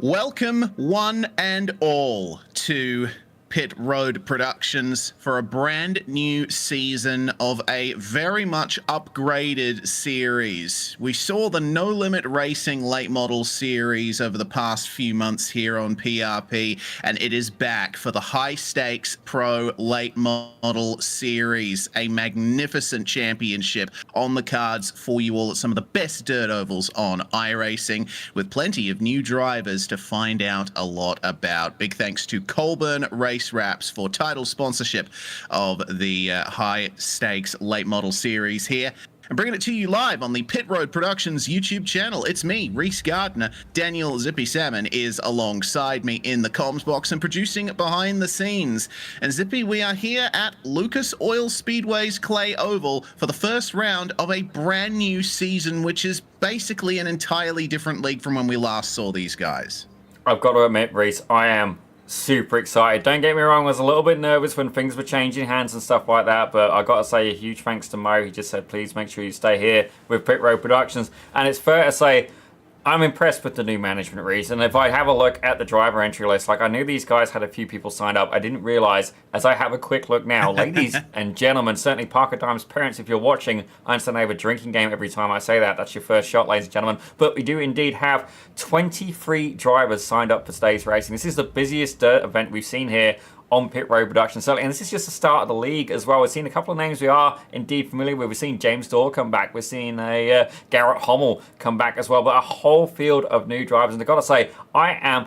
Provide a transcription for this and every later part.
Welcome, one and all, to Pit Road Productions for a brand new season of a very much upgraded series. We saw the No Limit Racing late model series over the past few months here on PRP, and it is back for the High Stakes Pro Late Model Series, a magnificent championship on the cards for you all at some of the best dirt ovals on iRacing, with plenty of new drivers to find out a lot about. Big thanks to Colburn Race Wraps for title sponsorship of the High Stakes Late Model Series here. And bringing it to you live on the Pit Road Productions YouTube channel, it's me, Rhys Gardner. Daniel Zippy Salmon is alongside me in the comms box and producing behind the scenes. And Zippy, we are here at Lucas Oil Speedway's Clay Oval for the first round of a brand new season, which is basically an entirely different league from when we last saw these guys. I've got to admit, Rhys, I am super excited. Don't get me wrong, I was a little bit nervous when things were changing hands and stuff like that, but I got to say a huge thanks to Mo. He just said, please make sure you stay here with Pit Road Productions. And it's fair to say, I'm impressed with the new management, Rhys. And if I have a look at the driver entry list, like I knew these guys had a few people signed up. I didn't realize, as I have a quick look now, ladies and gentlemen, certainly Parker Dimes parents, if you're watching, I understand they have a drinking game every time I say that. That's your first shot, ladies and gentlemen. But we do indeed have 23 drivers signed up for today's racing. This is the busiest dirt event we've seen here on Pit Road Productions. And this is just the start of the league as well. We've seen a couple of names we are indeed familiar with. We've seen James Dorr come back. We're seeing a Garrett Hommel come back as well. But a whole field of new drivers. And I've got to say, I am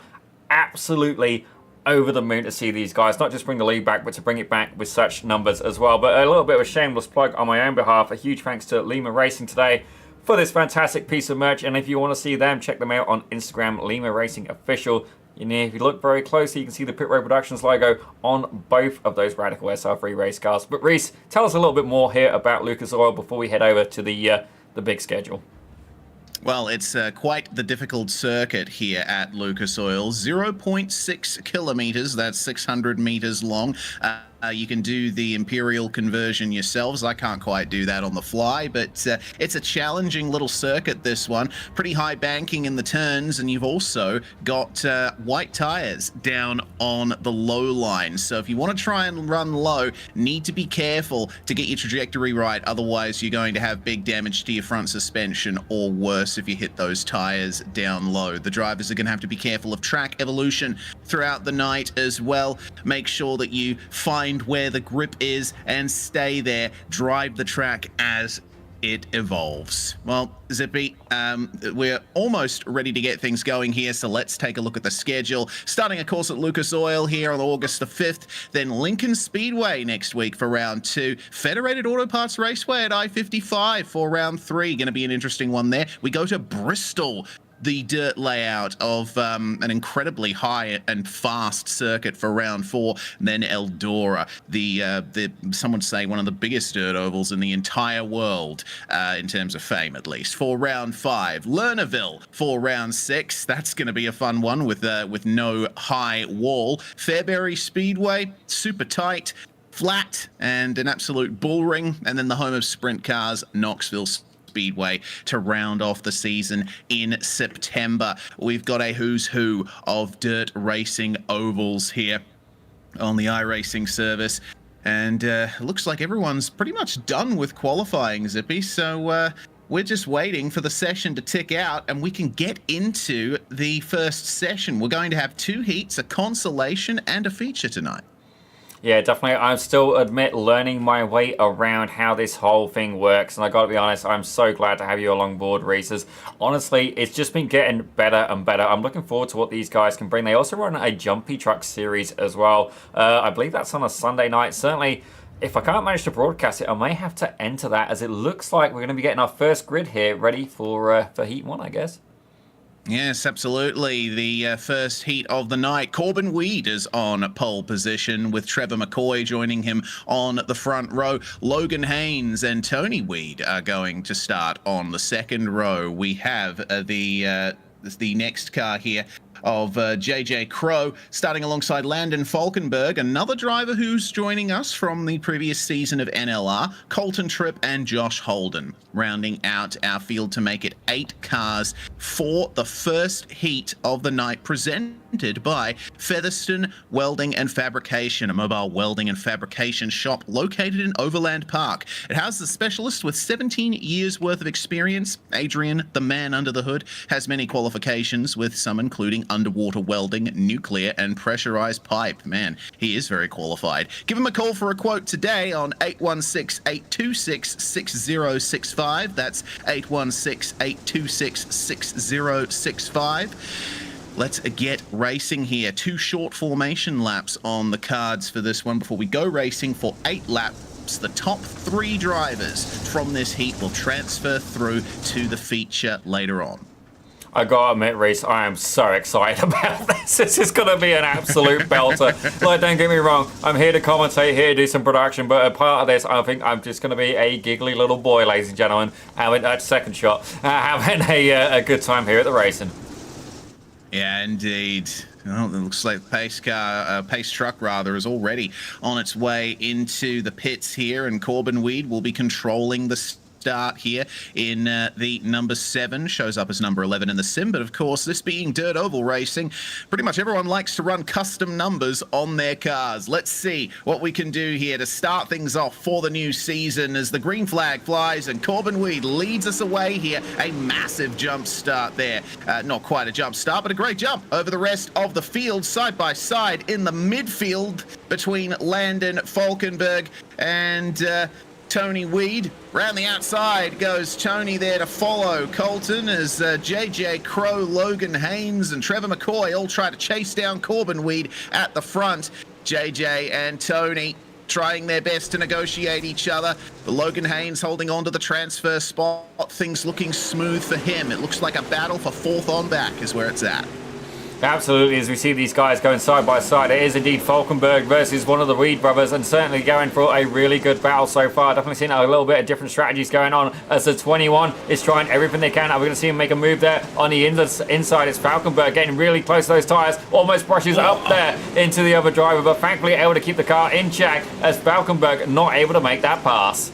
absolutely over the moon to see these guys. Not just bring the league back, but to bring it back with such numbers as well. But a little bit of a shameless plug on my own behalf. A huge thanks to Lima Racing today for this fantastic piece of merch. And if you want to see them, check them out on Instagram, Lima Racing Official. If you look very closely, you can see the Pit Road Productions logo on both of those Radical SR3 race cars. But Rhys, tell us a little bit more here about Lucas Oil before we head over to the big schedule. Well, it's quite the difficult circuit here at Lucas Oil. 0.6 kilometers, that's 600 meters long. You can do the imperial conversion yourselves. I can't quite do that on the fly, but it's a challenging little circuit, this one. Pretty high banking in the turns, and you've also got white tires down on the low line. So if you want to try and run low, need to be careful to get your trajectory right. Otherwise, you're going to have big damage to your front suspension, or worse if you hit those tires down low. The drivers are going to have to be careful of track evolution throughout the night as well. Make sure that you find where the grip is and stay there. Drive the track as it evolves. Well, Zippy, we're almost ready to get things going here, so let's take a look at the schedule. Starting, of course, at Lucas Oil here on August the 5th, then Lincoln Speedway next week for round 2, Federated Auto Parts Raceway at I-55 for round 3. Going to be an interesting one there. We go to Bristol, the dirt layout of an incredibly high and fast circuit for round 4, and then Eldora, the some would say one of the biggest dirt ovals in the entire world, in terms of fame at least, for round 5. Lernerville for round 6. That's going to be a fun one with no high wall. Fairbury Speedway, super tight, flat, and an absolute bull ring. And then the home of sprint cars, Knoxville Speedway, to round off the season in September. We've got a who's who of dirt racing ovals here on the iRacing service, and looks like everyone's pretty much done with qualifying, Zippy, so we're just waiting for the session to tick out and we can get into the first session. We're going to have 2 heats, a consolation and a feature tonight. Yeah, definitely. I'm still, learning my way around how this whole thing works. And I got to be honest, I'm so glad to have you along board, Rhys. Honestly, it's just been getting better and better. I'm looking forward to what these guys can bring. They also run a Jumpy Truck series as well. I believe that's on a Sunday night. Certainly, if I can't manage to broadcast it, I may have to enter that, as it looks like we're going to be getting our first grid here ready for Heat 1, I guess. Yes, absolutely. The first heat of the night. Corbin Weed is on pole position, with Trevor McCoy joining him on the front row. Logan Haynes and Tony Weed are going to start on the second row. We have the next car here of JJ Crow, starting alongside Landon Falkenberg, another driver who's joining us from the previous season of NLR, Colton Tripp and Josh Holden, rounding out our field to make it 8 cars for the first heat of the night, presented by Featherston Welding and Fabrication, a mobile welding and fabrication shop located in Overland Park. It houses a specialist with 17 years worth of experience. Adrian, the man under the hood, has many qualifications, with some including underwater welding, nuclear and pressurized pipe. Man, he is very qualified. Give him a call for a quote today on 816-826-6065. That's 816-826-6065. Let's get racing here. 2 short formation laps on the cards for this one before we go racing for 8 laps. The top 3 drivers from this heat will transfer through to the feature later on. I gotta admit, Rhys, I am so excited about this. This is gonna be an absolute belter. Like, don't get me wrong, I'm here to commentate, here to do some production, but a part of this, I think I'm just gonna be a giggly little boy, ladies and gentlemen, having that second shot, having a good time here at the racing. Yeah, indeed. Well, it looks like the pace truck rather, is already on its way into the pits here, and Corbin Weed will be controlling the start here in the number 7, shows up as number 11 in the sim. But of course, this being dirt oval racing, pretty much everyone likes to run custom numbers on their cars. Let's see what we can do here to start things off for the new season as the green flag flies and Corbin Weed leads us away here. A massive jump start there. Not quite a jump start, but a great jump over the rest of the field, side by side in the midfield between Landon Falkenberg and Tony Weed. Round the outside goes Tony there to follow Colton as JJ Crow, Logan Haynes and Trevor McCoy all try to chase down Corbin Weed at the front. JJ and Tony trying their best to negotiate each other. The Logan Haynes holding on to the transfer spot. Things looking smooth for him. It looks like a battle for 4th on back is where it's at. Absolutely, as we see these guys going side by side, it is indeed Falkenberg versus one of the Weed brothers, and certainly going for a really good battle so far. Definitely seen a little bit of different strategies going on as the 21 is trying everything they can. Are we going to see him make a move there on the inside? It's Falkenberg getting really close to those tyres, almost brushes up there into the other driver, but thankfully able to keep the car in check as Falkenberg not able to make that pass.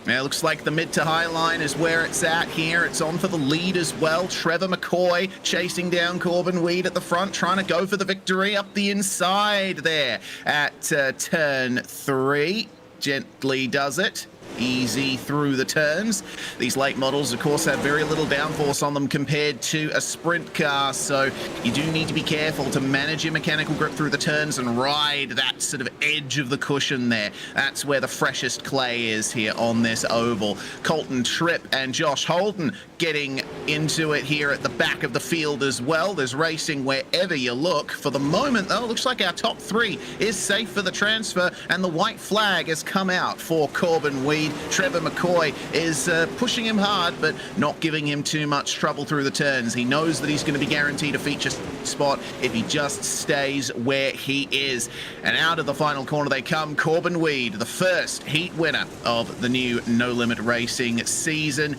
Yeah, it looks like the mid to high line is where it's at here. It's on for the lead as well. Trevor McCoy chasing down Corbin Weed at the front, trying to go for the victory up the inside there at turn 3. Gently does it. Easy through the turns. These late models, of course, have very little downforce on them compared to a sprint car, so you do need to be careful to manage your mechanical grip through the turns and ride that sort of edge of the cushion there. That's where the freshest clay is here on this oval. Colton Tripp and Josh Holden getting into it here at the back of the field as well. There's racing wherever you look. For the moment, though, it looks like our top 3 is safe for the transfer, and the white flag has come out for Corbin Weed. Trevor McCoy is pushing him hard, but not giving him too much trouble through the turns. He knows that he's going to be guaranteed a feature spot if he just stays where he is. And out of the final corner they come. Corbin Weed, the first heat winner of the new No Limit Racing season.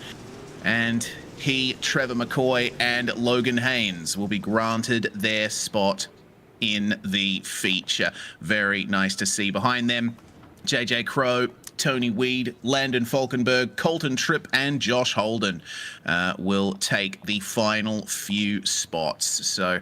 And he, Trevor McCoy, and Logan Haynes will be granted their spot in the feature. Very nice to see. Behind them, JJ Crow, Tony Weed, Landon Falkenberg, Colton Tripp, and Josh Holden will take the final few spots. So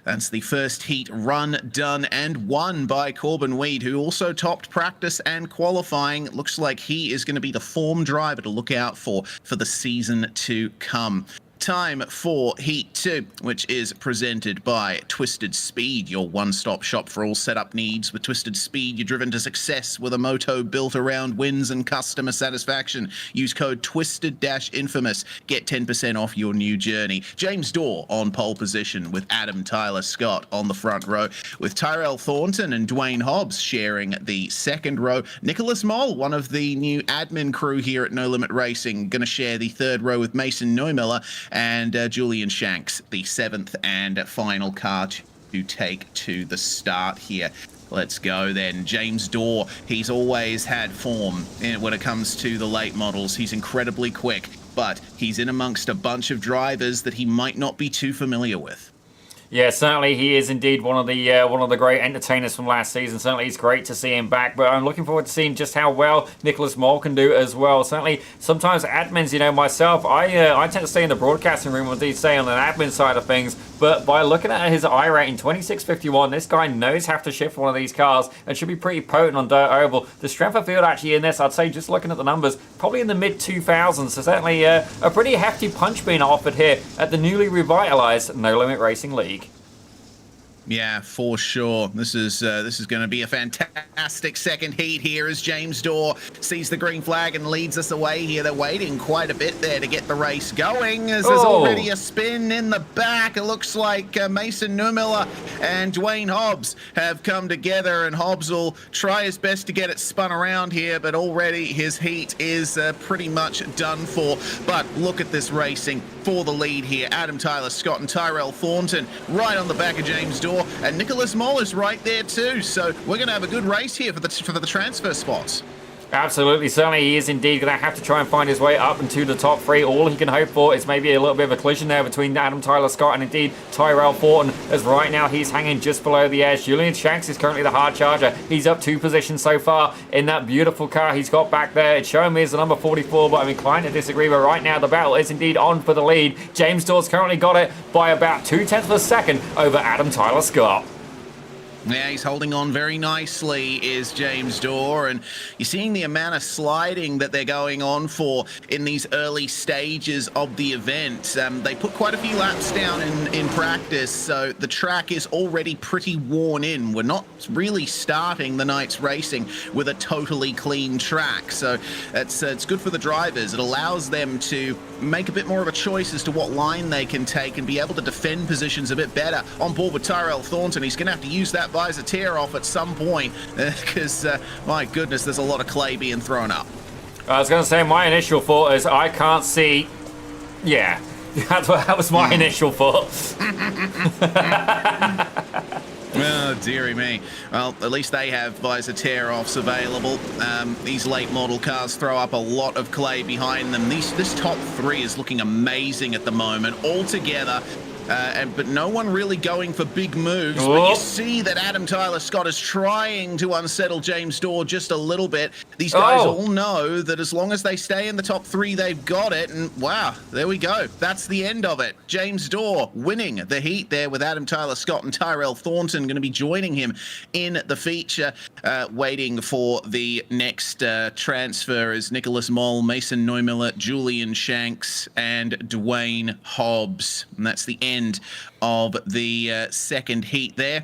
that's the first heat run, done, and won by Corbin Weed, who also topped practice and qualifying. It looks like he is going to be the form driver to look out for the season to come. Time for Heat 2, which is presented by Twisted Speed, your one-stop shop for all setup needs. With Twisted Speed, you're driven to success with a moto built around wins and customer satisfaction. Use code TWISTED-INFAMOUS. Get 10% off your new journey. James Dorr on pole position with Adam Tyler Scott on the front row, with Tyrell Thornton and Dwayne Hobbs sharing the second row. Nicholas Moll, one of the new admin crew here at No Limit Racing, going to share the third row with Mason Neumiller, and Julian Shanks, the 7th and final car to take to the start here. Let's go then. James Dorr, he's always had form when it comes to the late models. He's incredibly quick, but he's in amongst a bunch of drivers that he might not be too familiar with. Yeah, certainly he is indeed one of the great entertainers from last season. Certainly it's great to see him back, but I'm looking forward to seeing just how well Nicholas Moll can do as well. Certainly, sometimes admins, myself, I tend to stay in the broadcasting room when they stay on an admin side of things, but by looking at his I rating, 2651, this guy knows how to shift one of these cars and should be pretty potent on dirt oval. The strength of field actually in this, I'd say just looking at the numbers, probably in the mid-2000s, so certainly a pretty hefty punch being offered here at the newly revitalized No Limit Racing League. Yeah, for sure. This is going to be a fantastic second heat here as James Dorr sees the green flag and leads us away here. They're waiting quite a bit there to get the race going, as there's already a spin in the back. It looks like Mason Neumiller and Dwayne Hobbs have come together, and Hobbs will try his best to get it spun around here, but already his heat is pretty much done for. But look at this racing for the lead here. Adam Tyler Scott and Tyrell Thornton right on the back of James Dorr. And Nicholas Moll is right there too, so we're going to have a good race here for the transfer spots. Absolutely, certainly he is indeed going to have to try and find his way up into the top three. All he can hope for is maybe a little bit of a collision there between Adam Tyler Scott and indeed Tyrell Thornton, as right now he's hanging just below the edge. Julian Shanks is currently the hard charger. He's up 2 positions so far in that beautiful car he's got back there. It's showing me as the number 44, but I'm inclined to disagree. But right now the battle is indeed on for the lead. James Dorr's currently got it by about 0.2 of a second over Adam Tyler Scott. Yeah, he's holding on very nicely, is James Dorr, and you're seeing the amount of sliding that they're going on for in these early stages of the event. They put quite a few laps down in practice, so the track is already pretty worn in. We're not really starting the night's racing with a totally clean track, so it's good for the drivers. It allows them to make a bit more of a choice as to what line they can take and be able to defend positions a bit better. On board with Tyrell Thornton, he's going to have to use that visor tear off at some point because, my goodness, there's a lot of clay being thrown up. I was going to say, my initial thought is I can't see. Yeah, that was my initial thought. Oh, dearie me. Well, at least they have visor tear-offs available. These late model cars throw up a lot of clay behind them. This top three is looking amazing at the moment, all together. But no one really going for big moves. Oh. But you see that Adam Tyler Scott is trying to unsettle James Dorr just a little bit. These guys all know that as long as they stay in the top three, they've got it. And wow, there we go. That's the end of it. James Dorr winning the heat there with Adam Tyler Scott and Tyrell Thornton going to be joining him in the feature. Waiting for the next transfer is Nicholas Moll, Mason Neumiller, Julian Shanks, and Dwayne Hobbs. And that's the end of the second heat there,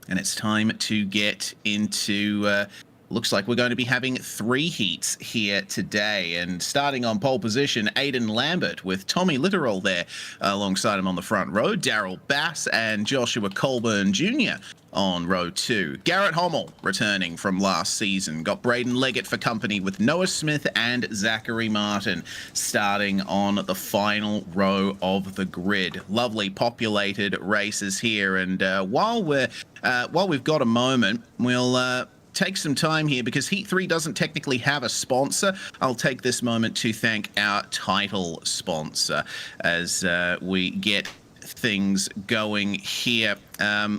and it's time to get into looks like we're going to be having 3 heats here today, and starting on pole position, Aidan Lambert with Tommy Littoral there alongside him on the front row, Daryl Bass and Joshua Colburn Jr. on row 2. Garrett Hommel returning from last season. Got Braden Leggett for company with Noah Smith and Zachary Martin starting on the final row of the grid. Lovely populated races here, and while we've got a moment, we'll take some time here because Heat 3 doesn't technically have a sponsor. I'll take this moment to thank our title sponsor as we get things going here.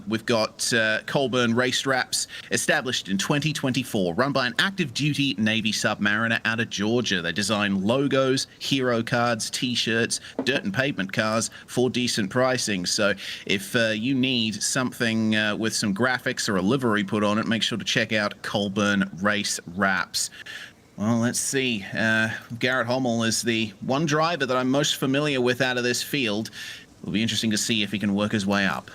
We've got Colburn Race Wraps, established in 2024, run by an active duty Navy submariner out of Georgia. They design logos, hero cards, t-shirts, dirt and pavement cars for decent pricing. So if you need something with some graphics or a livery put on it, make sure to check out Colburn Race Wraps. Well, let's see. Garrett Hommel is the one driver that I'm most familiar with out of this field. It'll be interesting to see if he can work his way up.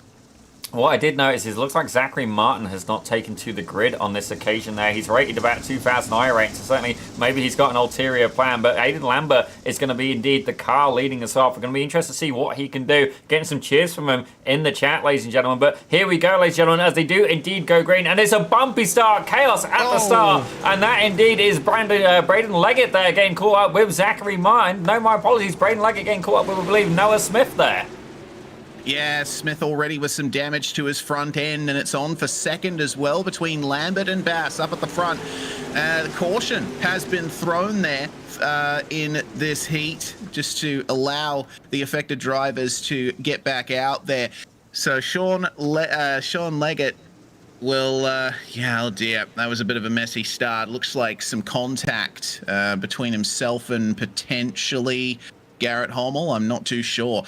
What I did notice is it looks like Zachary Martin has not taken to the grid on this occasion there. He's rated about 2,000 I rate, so certainly maybe he's got an ulterior plan. But Aidan Lambert is going to be indeed the car leading us off. We're going to be interested to see what he can do. Getting some cheers from him in the chat, ladies and gentlemen. But here we go, ladies and gentlemen, as they do indeed go green. And it's a bumpy start. Chaos at the start. And that indeed is Braden Leggett there getting caught up with Zachary Martin. No, my apologies. Braden Leggett getting caught up with, I believe, Noah Smith there. Yeah, Smith already with some damage to his front end, and it's on for second as well between Lambert and Bass up at the front. The caution has been thrown there in this heat just to allow the affected drivers to get back out there. So Sean Leggett will, yeah, oh dear, that was a bit of a messy start. Looks like some contact between himself and potentially Garrett Hommel. I'm not too sure.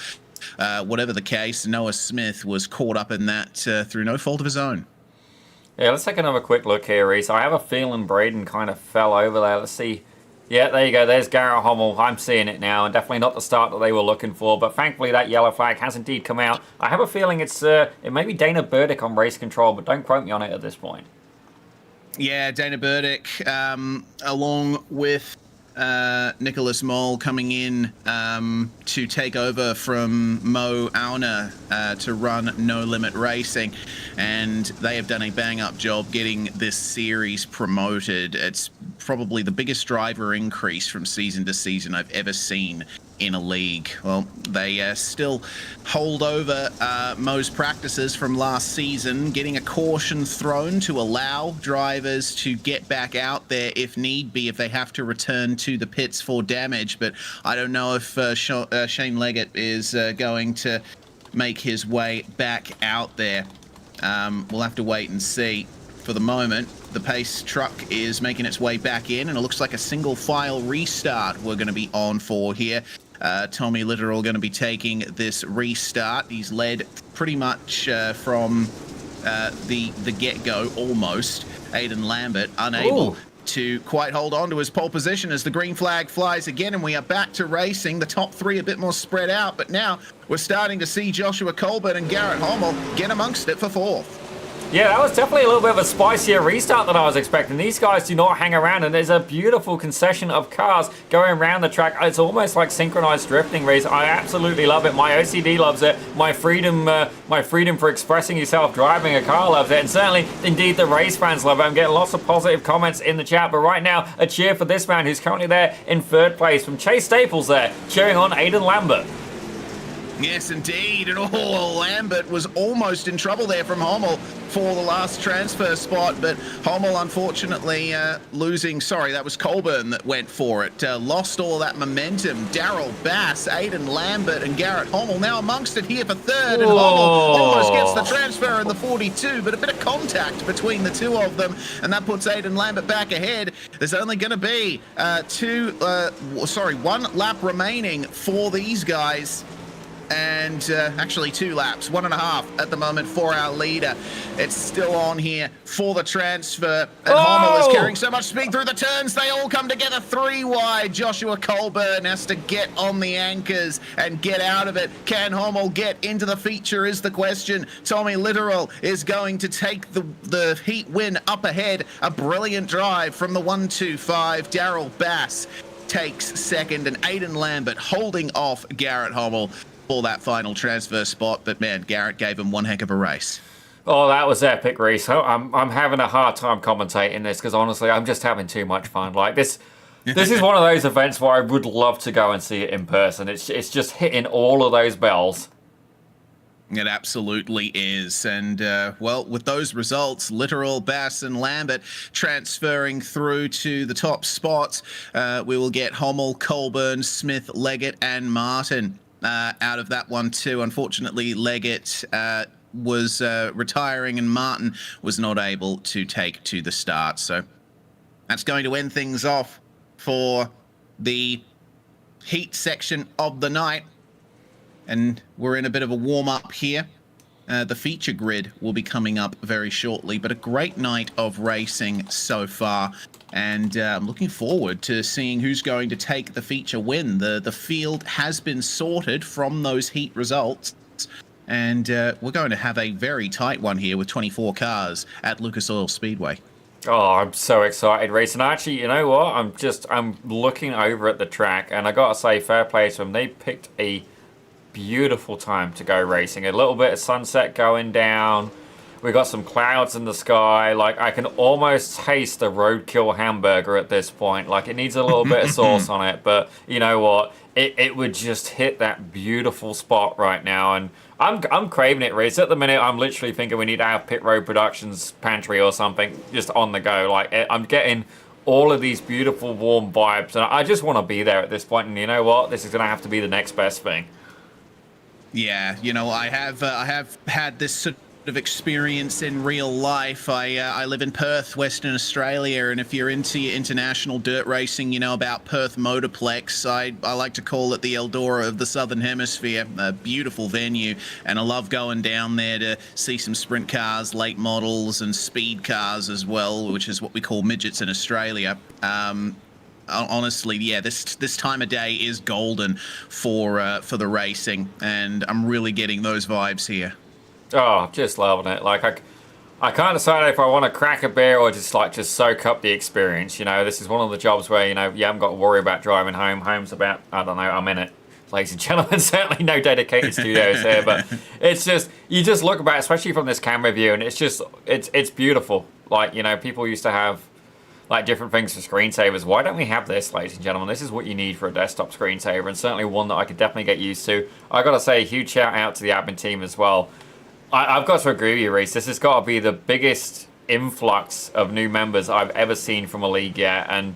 Whatever the case, Noah Smith was caught up in that through no fault of his own. Yeah, let's take another quick look here, Rhys. I have a feeling Braden kind of fell over there. Let's see. Yeah, there you go. There's Garrett Hommel. I'm seeing it now, and definitely not the start that they were looking for. But thankfully, that yellow flag has indeed come out. I have a feeling it may be Dana Burdick on race control, but don't quote me on it at this point. Yeah, Dana Burdick, along with Nicholas Moll coming in to take over from Mo Auna to run No Limit Racing, and they have done a bang-up job getting this series promoted. It's probably the biggest driver increase from season to season I've ever seen in a league. Well, they still hold over Mo's practices from last season, getting a caution thrown to allow drivers to get back out there if need be, if they have to return to the pits for damage. But I don't know if Shane Leggett is going to make his way back out there. We'll have to wait and see. For the moment, the pace truck is making its way back in, and it looks like a single file restart we're going to be on for here. Tommy Littoral going to be taking this restart. He's led pretty much from the get-go almost. Aidan Lambert unable to quite hold on to his pole position as the green flag flies again, and we are back to racing. The top three a bit more spread out, but now we're starting to see Joshua Colbert and Garrett Hommel get amongst it for fourth. Yeah, that was definitely a little bit of a spicier restart than I was expecting. These guys do not hang around, and there's a beautiful concession of cars going around the track. It's almost like synchronized drifting, Rhys. I absolutely love it. My OCD loves it. My freedom for expressing yourself driving a car loves it. And certainly, indeed, the race fans love it. I'm getting lots of positive comments in the chat. But right now, a cheer for this man who's currently there in third place from Chase Staples there, cheering on Aidan Lambert. Yes, indeed. And Lambert was almost in trouble there from Hommel for the last transfer spot, but Hommel unfortunately losing, sorry, that was Colburn that went for it. Lost all that momentum. Darrell Bass, Aidan Lambert, and Garrett Hommel now amongst it here for third, and Hommel almost gets the transfer in the 42, but a bit of contact between the two of them, and that puts Aidan Lambert back ahead. There's only going to be one lap remaining for these guys. And actually 2 laps, 1.5 at the moment for our leader. It's still on here for the transfer, and Hommel is carrying so much speed through the turns. They all come together 3 wide. Joshua Colburn has to get on the anchors and get out of it. Can Hommel get into the feature is the question. Tommy Littoral is going to take the heat win up ahead. A brilliant drive from the 125. Darrell Bass takes second, and Aidan Lambert holding off Garrett Hommel for that final transfer spot. But man, Garrett gave him one heck of a race. Oh, that was epic, Rhys. I'm having a hard time commentating this because honestly, I'm just having too much fun. Like this is one of those events where I would love to go and see it in person. It's just hitting all of those bells. It absolutely is. And, well, with those results, Littoral, Bass, and Lambert transferring through to the top spots, we will get Hommel, Colburn, Smith, Leggett, and Martin out of that one too. Unfortunately, Leggett was retiring, and Martin was not able to take to the start. So that's going to end things off for the heat section of the night. And we're in a bit of a warm-up here. The feature grid will be coming up very shortly, but a great night of racing so far. And I'm looking forward to seeing who's going to take the feature win. The field has been sorted from those heat results. And we're going to have a very tight one here with 24 cars at Lucas Oil Speedway. Oh, I'm so excited, Rhys. And actually, you know what? I'm looking over at the track, and I got to say, fair play to them. They picked a beautiful time to go racing. A little bit of sunset going down. We got some clouds in the sky. Like, I can almost taste the roadkill hamburger at this point. Like, it needs a little bit of sauce on it, but you know what? It would just hit that beautiful spot right now, and I'm craving it, Rhys. At the minute, I'm literally thinking we need to have Pit Road Productions pantry or something just on the go. Like, I'm getting all of these beautiful warm vibes, and I just want to be there at this point. And you know what? This is going to have to be the next best thing. Yeah, I have had this sort of experience in real life. I live in Perth, Western Australia, and if you're into your international dirt racing, you know about Perth Motorplex. I like to call it the Eldora of the Southern Hemisphere. A beautiful venue, and I love going down there to see some sprint cars, late models, and speed cars as well, which is what we call midgets in Australia. Honestly, yeah, this time of day is golden for the racing, and I'm really getting those vibes here. Oh, just loving it. Like I can't decide if I want to crack a beer or just soak up the experience. This is one of the jobs where you haven't got to worry about driving home. Home's about, I don't know, I'm in it. Ladies and gentlemen, certainly no dedicated studios here, but it's just, you just look about, especially from this camera view, and it's beautiful. Like, people used to have like different things for screensavers. Why don't we have this, ladies and gentlemen? This is what you need for a desktop screensaver, and certainly one that I could definitely get used to. I gotta say a huge shout out to the admin team as well. I've got to agree with you, Rhys. This has got to be the biggest influx of new members I've ever seen from a league yet, and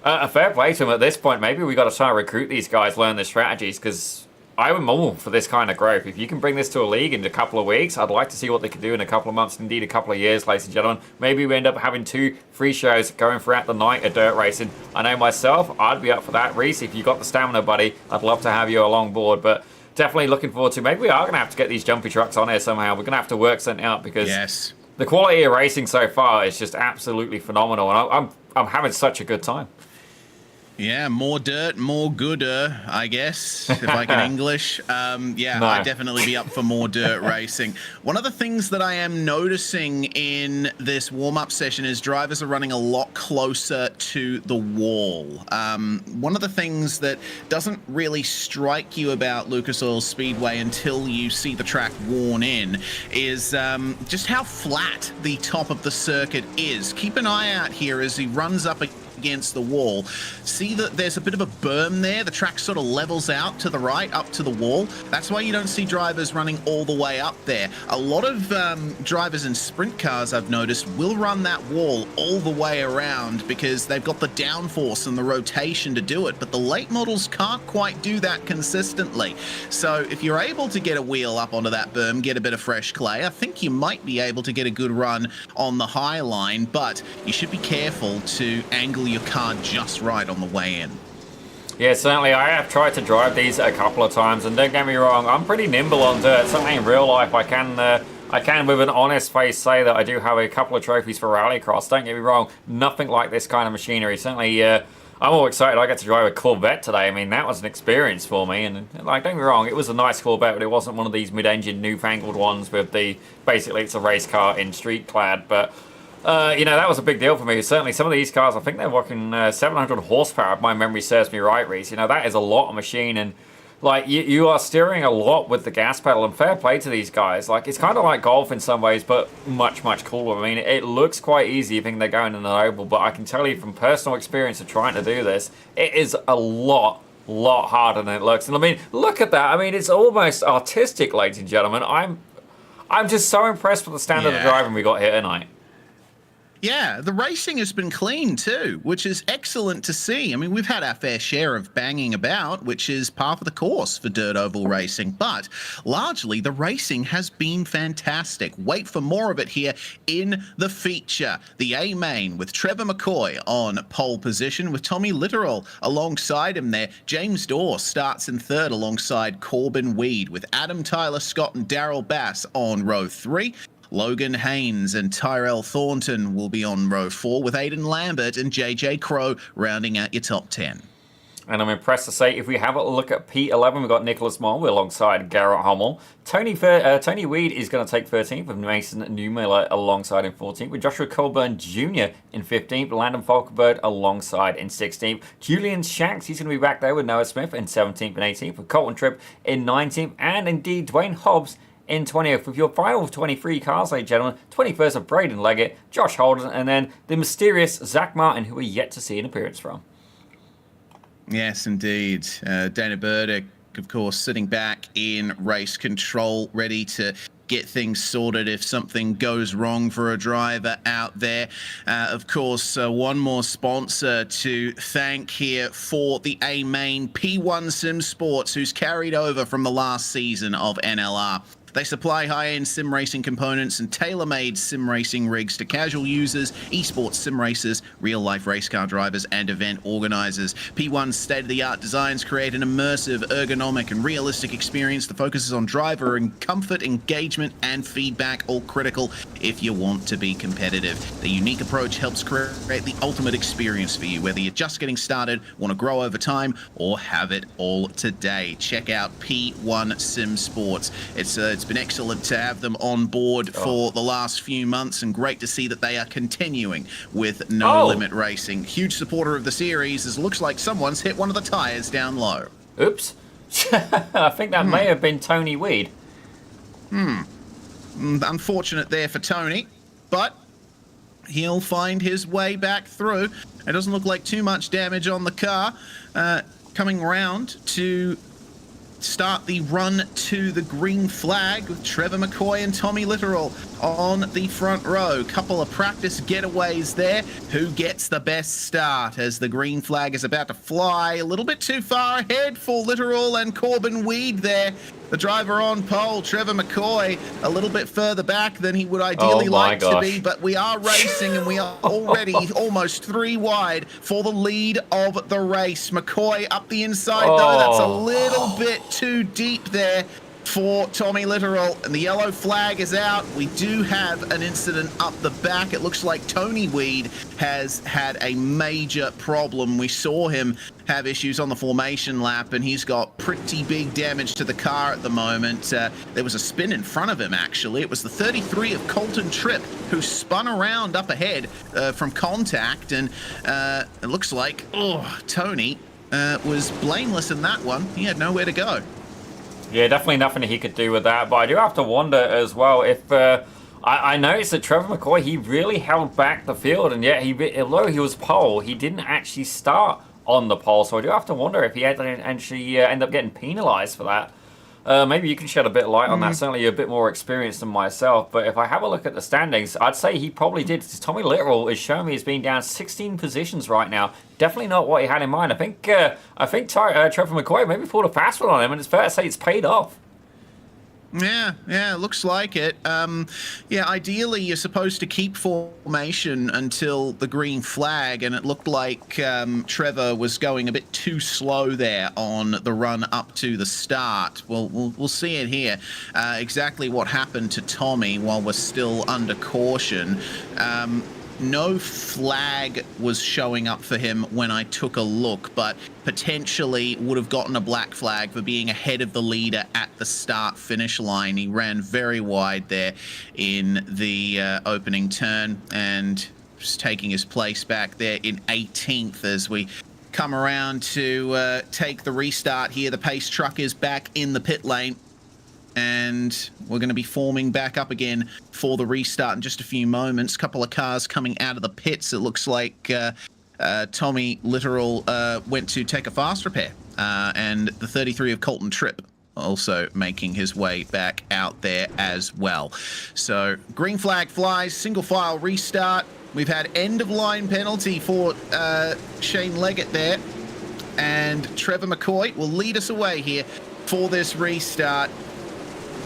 a fair play to them at this point. Maybe we got to try to recruit these guys, learn their strategies, because I'm all for this kind of growth. If you can bring this to a league in a couple of weeks, I'd like to see what they can do in a couple of months, indeed a couple of years, ladies and gentlemen. Maybe we end up having 2 free shows going throughout the night of dirt racing. I know myself, I'd be up for that. Rhys, if you got the stamina, buddy, I'd love to have you along board, but definitely looking forward to, maybe we are going to have to get these jumpy trucks on here somehow. We're going to have to work something out, because yes, the quality of racing so far is just absolutely phenomenal, and I'm having such a good time. Yeah, more dirt, more gooder, I guess, if I can English. Yeah, No. I'd definitely be up for more dirt racing. One of the things that I am noticing in this warm-up session is drivers are running a lot closer to the wall. One of the things that doesn't really strike you about Lucas Oil Speedway until you see the track worn in is just how flat the top of the circuit is. Keep an eye out here as he runs up against the wall. See that there's a bit of a berm there. The track sort of levels out to the right, up to the wall. That's why you don't see drivers running all the way up there. A lot of drivers in sprint cars, I've noticed, will run that wall all the way around because they've got the downforce and the rotation to do it, but the late models can't quite do that consistently. So if you're able to get a wheel up onto that berm, get a bit of fresh clay, I think you might be able to get a good run on the high line, but you should be careful to angle your car just right on the way in. Yeah, certainly. I have tried to drive these a couple of times, and don't get me wrong, I'm pretty nimble on dirt. Certainly in real life, I can with an honest face say that I do have a couple of trophies for Rallycross. Don't get me wrong, nothing like this kind of machinery. Certainly, I'm all excited. I got to drive a Corvette today. I mean, that was an experience for me. And like, don't get me wrong, it was a nice Corvette, but it wasn't one of these mid-engine, newfangled ones with basically it's a race car in street clad. But that was a big deal for me. Certainly, some of these cars, I think they're working 700 horsepower, if my memory serves me right, Rhys. That is a lot of machine, and like you are steering a lot with the gas pedal, and fair play to these guys. Like, it's kind of like golf in some ways, but much, much cooler. I mean, it looks quite easy. You think they're going in an oval, but I can tell you from personal experience of trying to do this, it is a lot harder than it looks. And I mean, look at that. I mean, it's almost artistic, ladies and gentlemen. I'm just so impressed with the standard of driving we got here tonight. Yeah, the racing has been clean too, which is excellent to see. I mean, we've had our fair share of banging about, which is par for the course for dirt oval racing, but largely the racing has been fantastic. Wait for more of it here in the feature. The A main with Trevor McCoy on pole position with Tommy Littoral alongside him there. James Dorr starts in third alongside Corbin Weed with Adam Tyler Scott and Daryl Bass on row 3. Logan Haynes and Tyrell Thornton will be on row 4 with Aidan Lambert and JJ Crow rounding out your top 10. And I'm impressed to say, if we have a look at P11, we've got Nicholas Moore alongside Garrett Hummel. Tony Weed is going to take 13th with Mason Newmiller alongside in 14th, with Joshua Colburn Jr. in 15th, Landon Falkenberg alongside in 16th. Julian Shanks, he's going to be back there with Noah Smith in 17th and 18th, with Colton Tripp in 19th, and indeed Dwayne Hobbs in 20th, with your final 23 cars, ladies and gentlemen. 21st of Braden Leggett, Josh Holden, and then the mysterious Zach Martin, who we're yet to see an appearance from. Yes, indeed. Dana Burdick, of course, sitting back in race control, ready to get things sorted if something goes wrong for a driver out there. Of course, one more sponsor to thank here for the A main, P1 Sim Sports, who's carried over from the last season of NLR. They supply high-end sim racing components and tailor-made sim racing rigs to casual users, esports sim racers, real-life race car drivers, and event organizers. P1's state-of-the-art designs create an immersive, ergonomic, and realistic experience that focuses on driver and comfort, engagement, and feedback, all critical if you want to be competitive. The unique approach helps create the ultimate experience for you, whether you're just getting started, want to grow over time, or have it all today. Check out P1 Sim Sports. It's been excellent to have them on board for the last few months, and great to see that they are continuing with No Limit Racing. Huge supporter of the series, as it looks like someone's hit one of the tires down low. Oops. I think that may have been Tony Weed. Unfortunate there for Tony, but he'll find his way back through. It doesn't look like too much damage on the car. Coming round to start the run to the green flag with Trevor McCoy and Tommy Littoral on the front row. Couple of practice getaways there. Who gets the best start as the green flag is about to fly a little bit too far ahead for Littoral and Corbin Weed there. The driver on pole, Trevor McCoy, a little bit further back than he would ideally like to be, but we are racing and we are already almost 3 wide for the lead of the race. McCoy up the inside though, that's a little bit too deep there for Tommy Littoral, and the yellow flag is out. We do have an incident up the back. It looks like Tony Weed has had a major problem. We saw him have issues on the formation lap, and he's got pretty big damage to the car at the moment. There was a spin in front of him, actually. It was the 33 of Colton Tripp who spun around up ahead from contact, and it looks like Tony was blameless in that one. He had nowhere to go. Yeah, definitely nothing he could do with that. But I do have to wonder as well if I noticed that Trevor McCoy, he really held back the field, and yet although he was pole, he didn't actually start on the pole. So I do have to wonder if he had to actually end up getting penalised for that. Maybe you can shed a bit of light on that. Certainly you're a bit more experienced than myself. But if I have a look at the standings, I'd say he probably did. Tommy Littoral is showing me he's been down 16 positions right now. Definitely not what he had in mind. I think Trevor McCoy maybe pulled a fast one on him, and it's fair to say it's paid off. Yeah, looks like it. Yeah, ideally you're supposed to keep formation until the green flag, and it looked like Trevor was going a bit too slow there on the run up to the start. We'll see it here. Exactly what happened to Tommy while we're still under caution. No flag was showing up for him when I took a look, but potentially would have gotten a black flag for being ahead of the leader at the start-finish line. He ran very wide there in the opening turn and just taking his place back there in 18th as we come around to take the restart here. The pace truck is back in the pit lane, and we're going to be forming back up again for the restart in just a few moments. Couple of cars coming out of the pits. It looks like Tommy Littoral went to take a fast repair, and the 33 of Colton Tripp also making his way back out there as well. So green flag flies, single file restart. We've had end of line penalty for Shane Leggett there, and Trevor McCoy will lead us away here for this restart.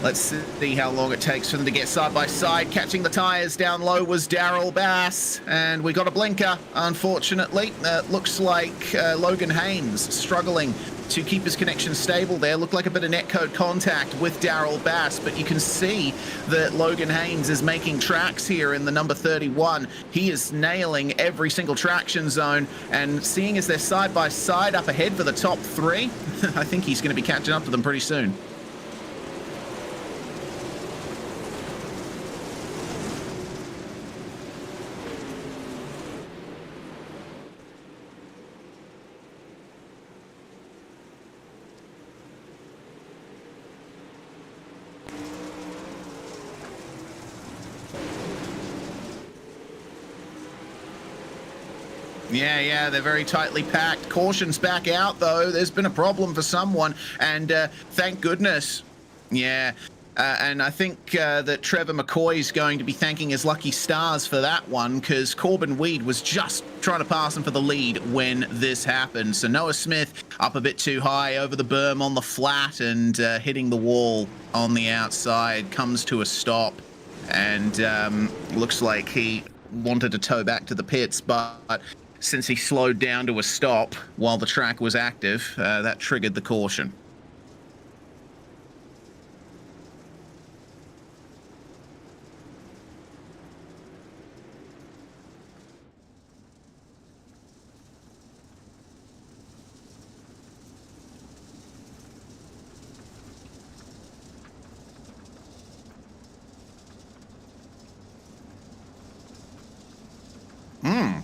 Let's see how long it takes for them to get side by side. Catching the tyres down low was Daryl Bass, and we got a blinker, unfortunately. Looks like Logan Haynes struggling to keep his connection stable there. Looked like a bit of netcode contact with Daryl Bass, but you can see that Logan Haynes is making tracks here in the number 31. He is nailing every single traction zone, and seeing as they're side by side up ahead for the top 3, I think he's going to be catching up to them pretty soon. Yeah, they're very tightly packed. Caution's back out, though. There's been a problem for someone, and thank goodness. Yeah, And I think that Trevor McCoy is going to be thanking his lucky stars for that one, because Corbin Weed was just trying to pass him for the lead when this happened. So Noah Smith up a bit too high over the berm on the flat and hitting the wall on the outside, comes to a stop, and looks like he wanted to tow back to the pits, but since he slowed down to a stop while the track was active, that triggered the caution.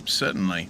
Certainly.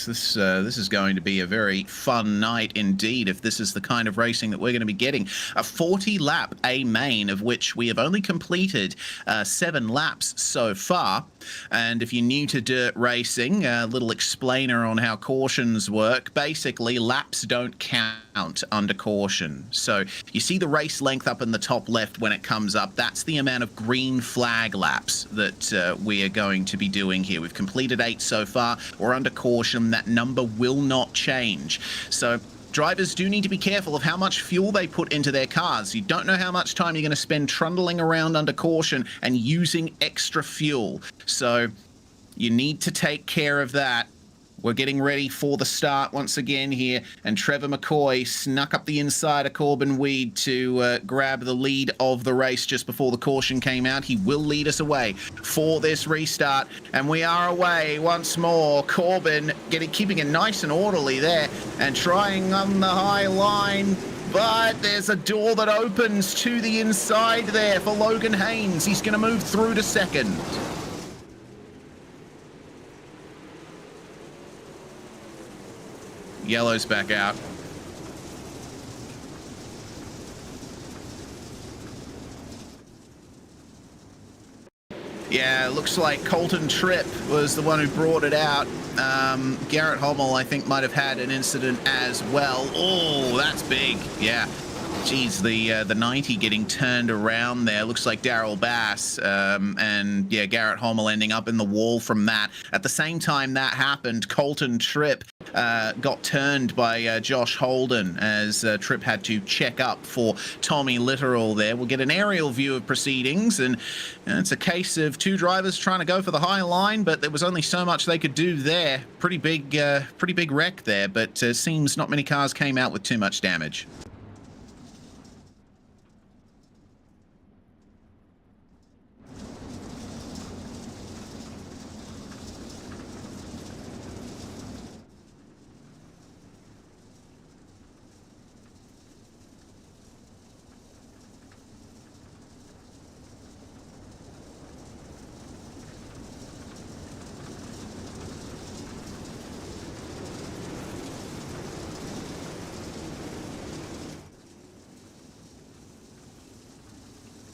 This is going to be a very fun night indeed, if this is the kind of racing that we're going to be getting. A 40-lap A main, of which we have only completed 7 laps so far. And if you're new to dirt racing, a little explainer on how cautions work. Basically, laps don't count under caution. So you see the race length up in the top left when it comes up. That's the amount of green flag laps that we are going to be doing here. We've completed 8 so far. We're under caution. That number will not change. So drivers do need to be careful of how much fuel they put into their cars. You don't know how much time you're going to spend trundling around under caution and using extra fuel. So you need to take care of that. We're getting ready for the start once again here, and Trevor McCoy snuck up the inside of Corbin Weed to grab the lead of the race just before the caution came out. He will lead us away for this restart, and we are away once more. Corbin keeping it nice and orderly there and trying on the high line, but there's a door that opens to the inside there for Logan Haynes. He's going to move through to second. Yellow's back out. Yeah, looks like Colton Tripp was the one who brought it out. Garrett Hommel, I think, might have had an incident as well. Oh, that's big. Yeah. Geez, the 90 getting turned around there. Looks like Daryl Bass and, yeah, Garrett Hommel ending up in the wall from that. At the same time that happened, Colton Tripp got turned by Josh Holden as Tripp had to check up for Tommy Littoral there. We'll get an aerial view of proceedings, and it's a case of 2 drivers trying to go for the high line, but there was only so much they could do there. Pretty big wreck there, but seems not many cars came out with too much damage.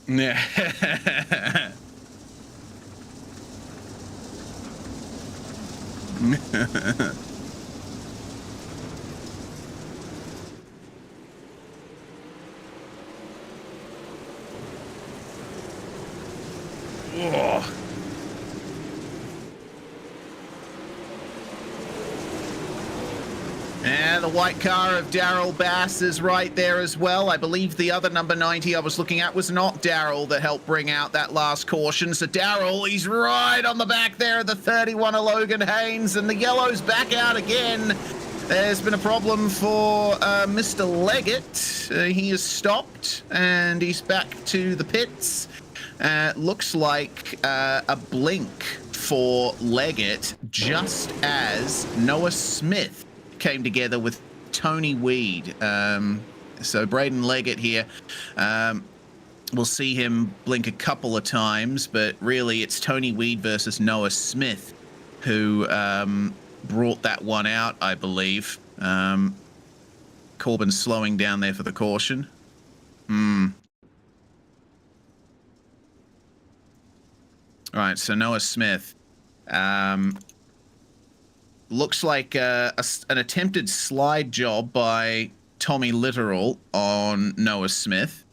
Yeah. Oh. And the white car of Daryl Bass is right there as well. I believe the other number 90 I was looking at was not Daryl that helped bring out that last caution. So Daryl, he's right on the back there of the 31 of Logan Haynes, and the yellow's back out again. There's been a problem for Mr. Leggett. He has stopped and he's back to the pits. Looks like a blink for Leggett just as Noah Smith came together with Tony Weed. So Braden Leggett here, we'll see him blink a couple of times, but really it's Tony Weed versus Noah Smith who brought that one out, I believe. Corbin slowing down there for the caution. All right, so Noah Smith. Looks like an attempted slide job by Tommy Littoral on Noah Smith.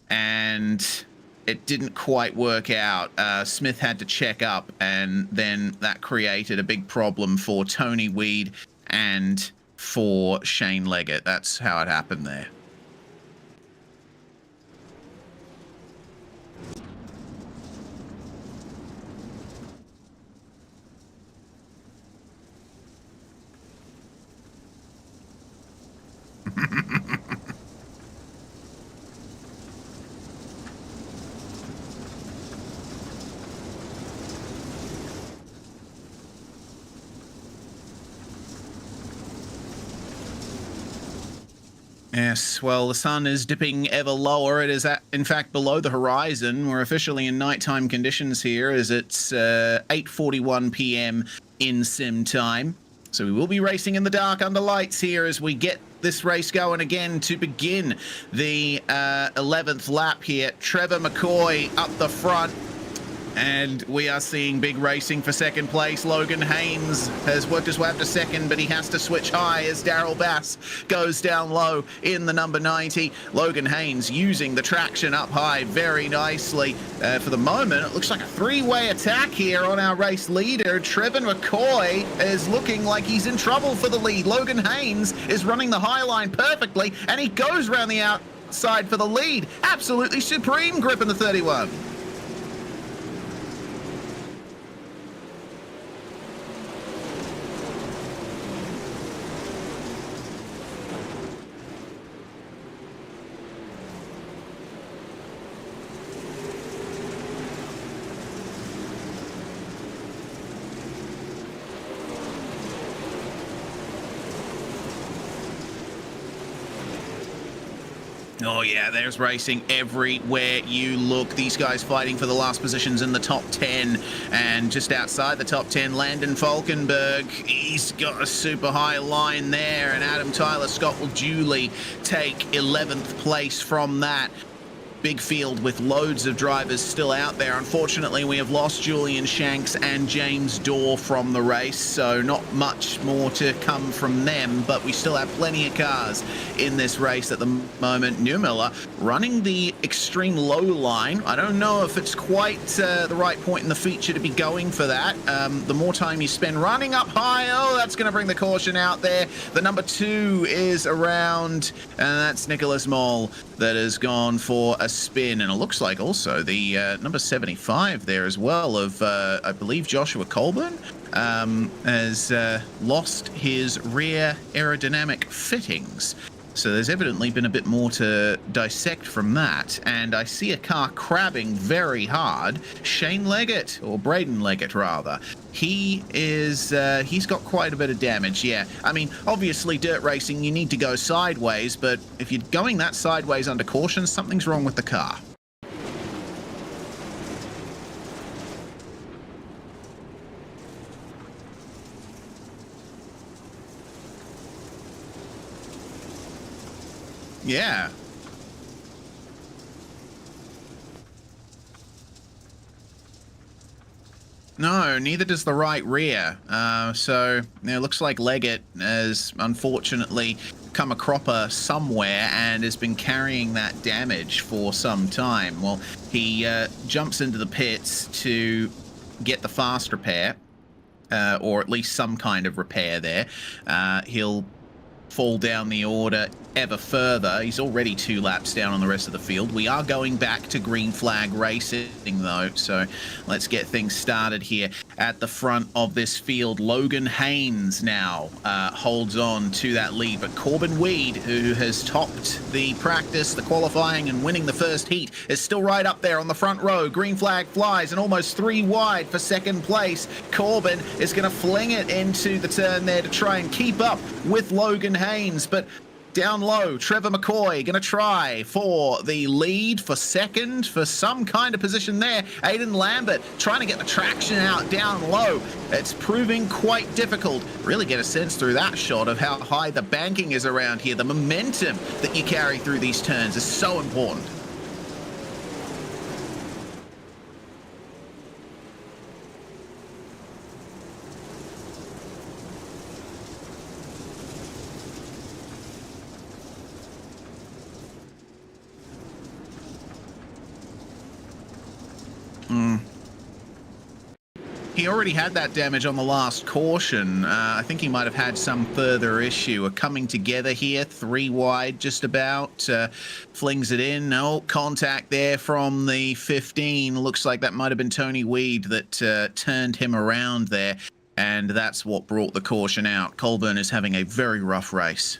And it didn't quite work out. Smith had to check up, and then that created a big problem for Tony Weed and for Shane Leggett. That's how it happened there. Yes, well, the sun is dipping ever lower. It is, in fact, below the horizon. We're officially in nighttime conditions here, as it's 8:41 p.m. in sim time. So we will be racing in the dark under lights here as we get this race going again to begin the 11th lap here. Trevor McCoy up the front. And we are seeing big racing for second place. Logan Haynes has worked his way up to second, but he has to switch high as Daryl Bass goes down low in the number 90. Logan Haynes using the traction up high very nicely. For the moment, it looks like a three-way attack here on our race leader. Trevor McCoy is looking like he's in trouble for the lead. Logan Haynes is running the high line perfectly, and he goes around the outside for the lead. Absolutely supreme grip in the 31. Oh yeah, there's racing everywhere you look. These guys fighting for the last positions in the top 10. And just outside the top 10, Landon Falkenberg, he's got a super high line there. And Adam Tyler Scott will duly take 11th place from that. Big field with loads of drivers still out there. Unfortunately, we have lost Julian Shanks and James Dorr from the race, so not much more to come from them, but we still have plenty of cars in this race at the moment. Neumiller running the extreme low line. I don't know if it's quite the right point in the feature to be going for that. The more time you spend running up high, oh, that's going to bring the caution out there. The number 2 is around, and that's Nicholas Moll that has gone for a spin, and it looks like also the number 75 there as well of I believe Joshua Colburn has lost his rear aerodynamic fittings. So there's evidently been a bit more to dissect from that, and I see a car crabbing very hard. Shane Leggett, or Braden Leggett rather, he is he's got quite a bit of damage. Yeah, I mean, obviously dirt racing, you need to go sideways, but if you're going that sideways under caution, something's wrong with the car. Yeah. No, neither does the right rear. So it looks like Leggett has unfortunately come a cropper somewhere and has been carrying that damage for some time. Well, he jumps into the pits to get the fast repair, or at least some kind of repair there. He'll fall down the order ever further. He's already 2 laps down on the rest of the field. We are going back to green flag racing though, so let's get things started here at the front of this field. Logan Haynes now holds on to that lead, but Corbin Weed, who has topped the practice, the qualifying, and winning the first heat, is still right up there on the front row. Green flag flies and almost 3 wide for second place. Corbin is going to fling it into the turn there to try and keep up with Logan Haynes, but down low, Trevor McCoy going to try for the lead, for second, for some kind of position there. Aiden Lambert trying to get the traction out down low. It's proving quite difficult. Really get a sense through that shot of how high the banking is around here. The momentum that you carry through these turns is so important. he already had that damage on the last caution. I think he might have had some further issue. We're coming together here, 3 wide just about. Flings it in. No contact there from the 15. Looks like that might have been Tony Weed that turned him around there. And that's what brought the caution out. Colburn is having a very rough race.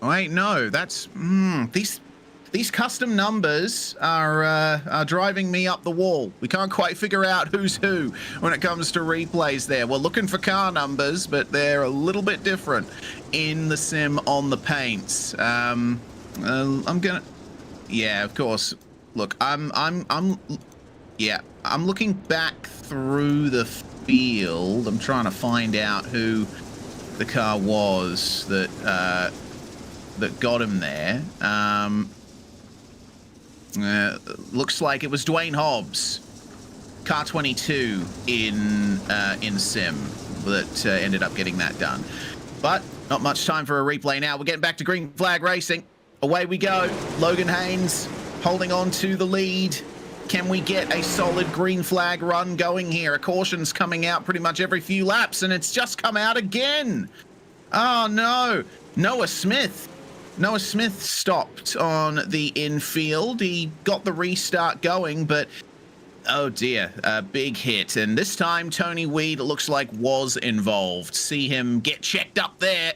Wait, no, that's these custom numbers are driving me up the wall. We can't quite figure out who's who when it comes to replays there. We're looking for car numbers, but they're a little bit different in the sim on the paints. I'm gonna, yeah, of course. Look, I'm looking back through the field. I'm trying to find out who the car was that got him there. Looks like it was Dwayne Hobbs, car 22 in sim that ended up getting that done. But not much time for a replay now. We're getting back to green flag racing. Away we go. Logan Haynes holding on to the lead. Can we get a solid green flag run going here? A caution's coming out pretty much every few laps, and it's just come out again. Oh no, Noah Smith stopped on the infield. He got the restart going, but oh dear, a big hit. And this time, Tony Weed, it looks like, was involved. See him get checked up there.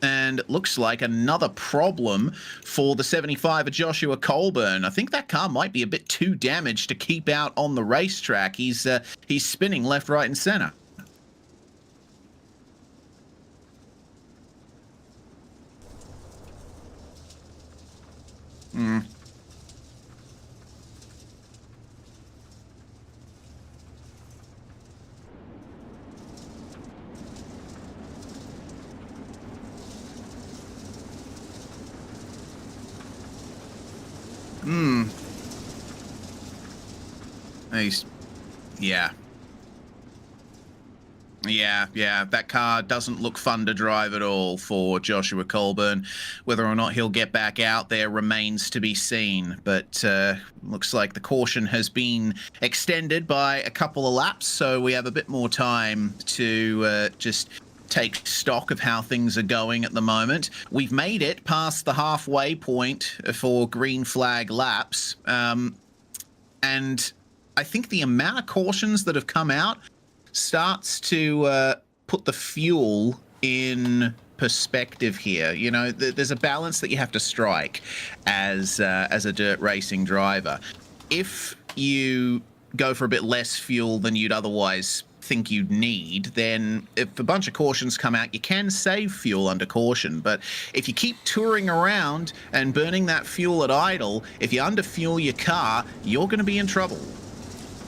And it looks like another problem for the 75 of Joshua Colburn. I think that car might be a bit too damaged to keep out on the racetrack. He's spinning left, right, and center. Yeah, that car doesn't look fun to drive at all for Joshua Colburn. Whether or not he'll get back out there remains to be seen, but looks like the caution has been extended by a couple of laps, so we have a bit more time to just take stock of how things are going at the moment. We've made it past the halfway point for green flag laps, and I think the amount of cautions that have come out starts to put the fuel in perspective here. You know, there's a balance that you have to strike as a dirt racing driver. If you go for a bit less fuel than you'd otherwise think you'd need, then if a bunch of cautions come out, you can save fuel under caution. But if you keep touring around and burning that fuel at idle, if you underfuel your car, you're going to be in trouble.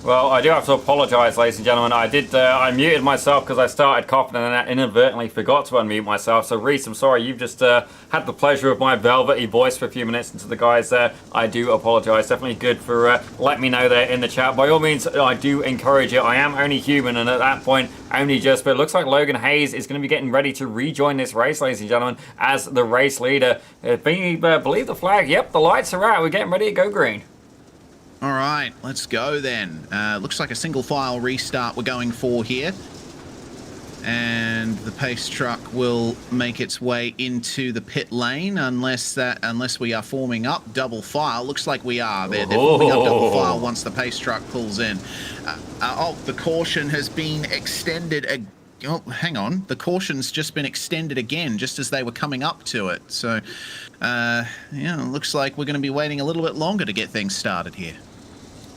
Well, I do have to apologise, ladies and gentlemen. I muted myself because I started coughing and then I inadvertently forgot to unmute myself. So, Rhys, I'm sorry, you've just had the pleasure of my velvety voice for a few minutes. And to the guys there, I do apologise. Definitely good for letting me know there in the chat. By all means, I do encourage it. I am only human, and at that point, only just. But it looks like Logan Hayes is going to be getting ready to rejoin this race, ladies and gentlemen, as the race leader. Believe the flag. Yep, the lights are out. We're getting ready to go green. All right, let's go then. Looks like a single file restart we're going for here. And the pace truck will make its way into the pit lane unless we are forming up double file. Looks like we are. They're forming up double file once the pace truck pulls in. The caution has been extended. Oh, hang on. The caution's just been extended again, just as they were coming up to it. So, yeah, looks like we're going to be waiting a little bit longer to get things started here.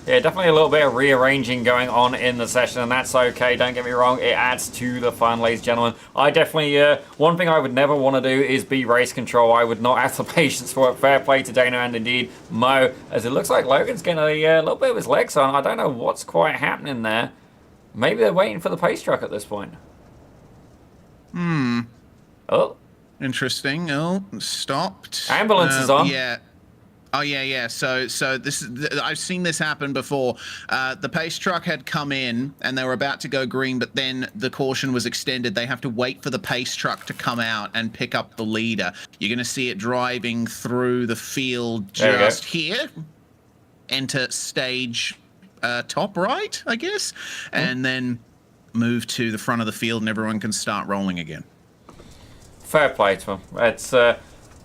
Yeah, definitely a little bit of rearranging going on in the session, and that's okay. Don't get me wrong, it adds to the fun, ladies and gentlemen. I definitely, one thing I would never want to do is be race control. I would not have the patience for it. Fair play to Dana and indeed Mo, as it looks like Logan's getting a little bit of his legs on. I don't know what's quite happening there. Maybe they're waiting for the pace truck at this point. Oh. Interesting. Oh, stopped. Ambulance is on. Yeah. Oh yeah. So this is, I've seen this happen before. The pace truck had come in and they were about to go green, but then the caution was extended. They have to wait for the pace truck to come out and pick up the leader. You're going to see it driving through the field just here. Enter stage top right, I guess, and then move to the front of the field, and everyone can start rolling again. Fair play to him. It's.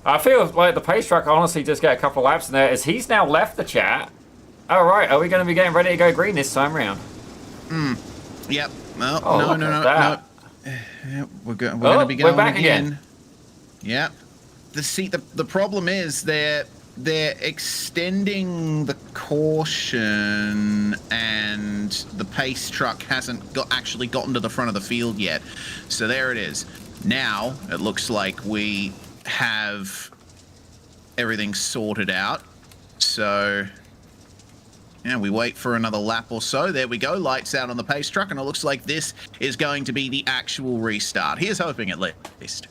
I feel like the pace truck honestly just get a couple of laps in there as he's now left the chat. All right, are we going to be getting ready to go green this time around? Yep. No. Yeah, we're going to be going back again. Yep. The problem is they're extending the caution, and the pace truck hasn't actually gotten to the front of the field yet. So there it is. Now it looks like we have everything sorted out. So yeah, we wait for another lap or so. There we go. Lights out on the pace truck, and it looks like this is going to be the actual restart. Here's hoping, at least.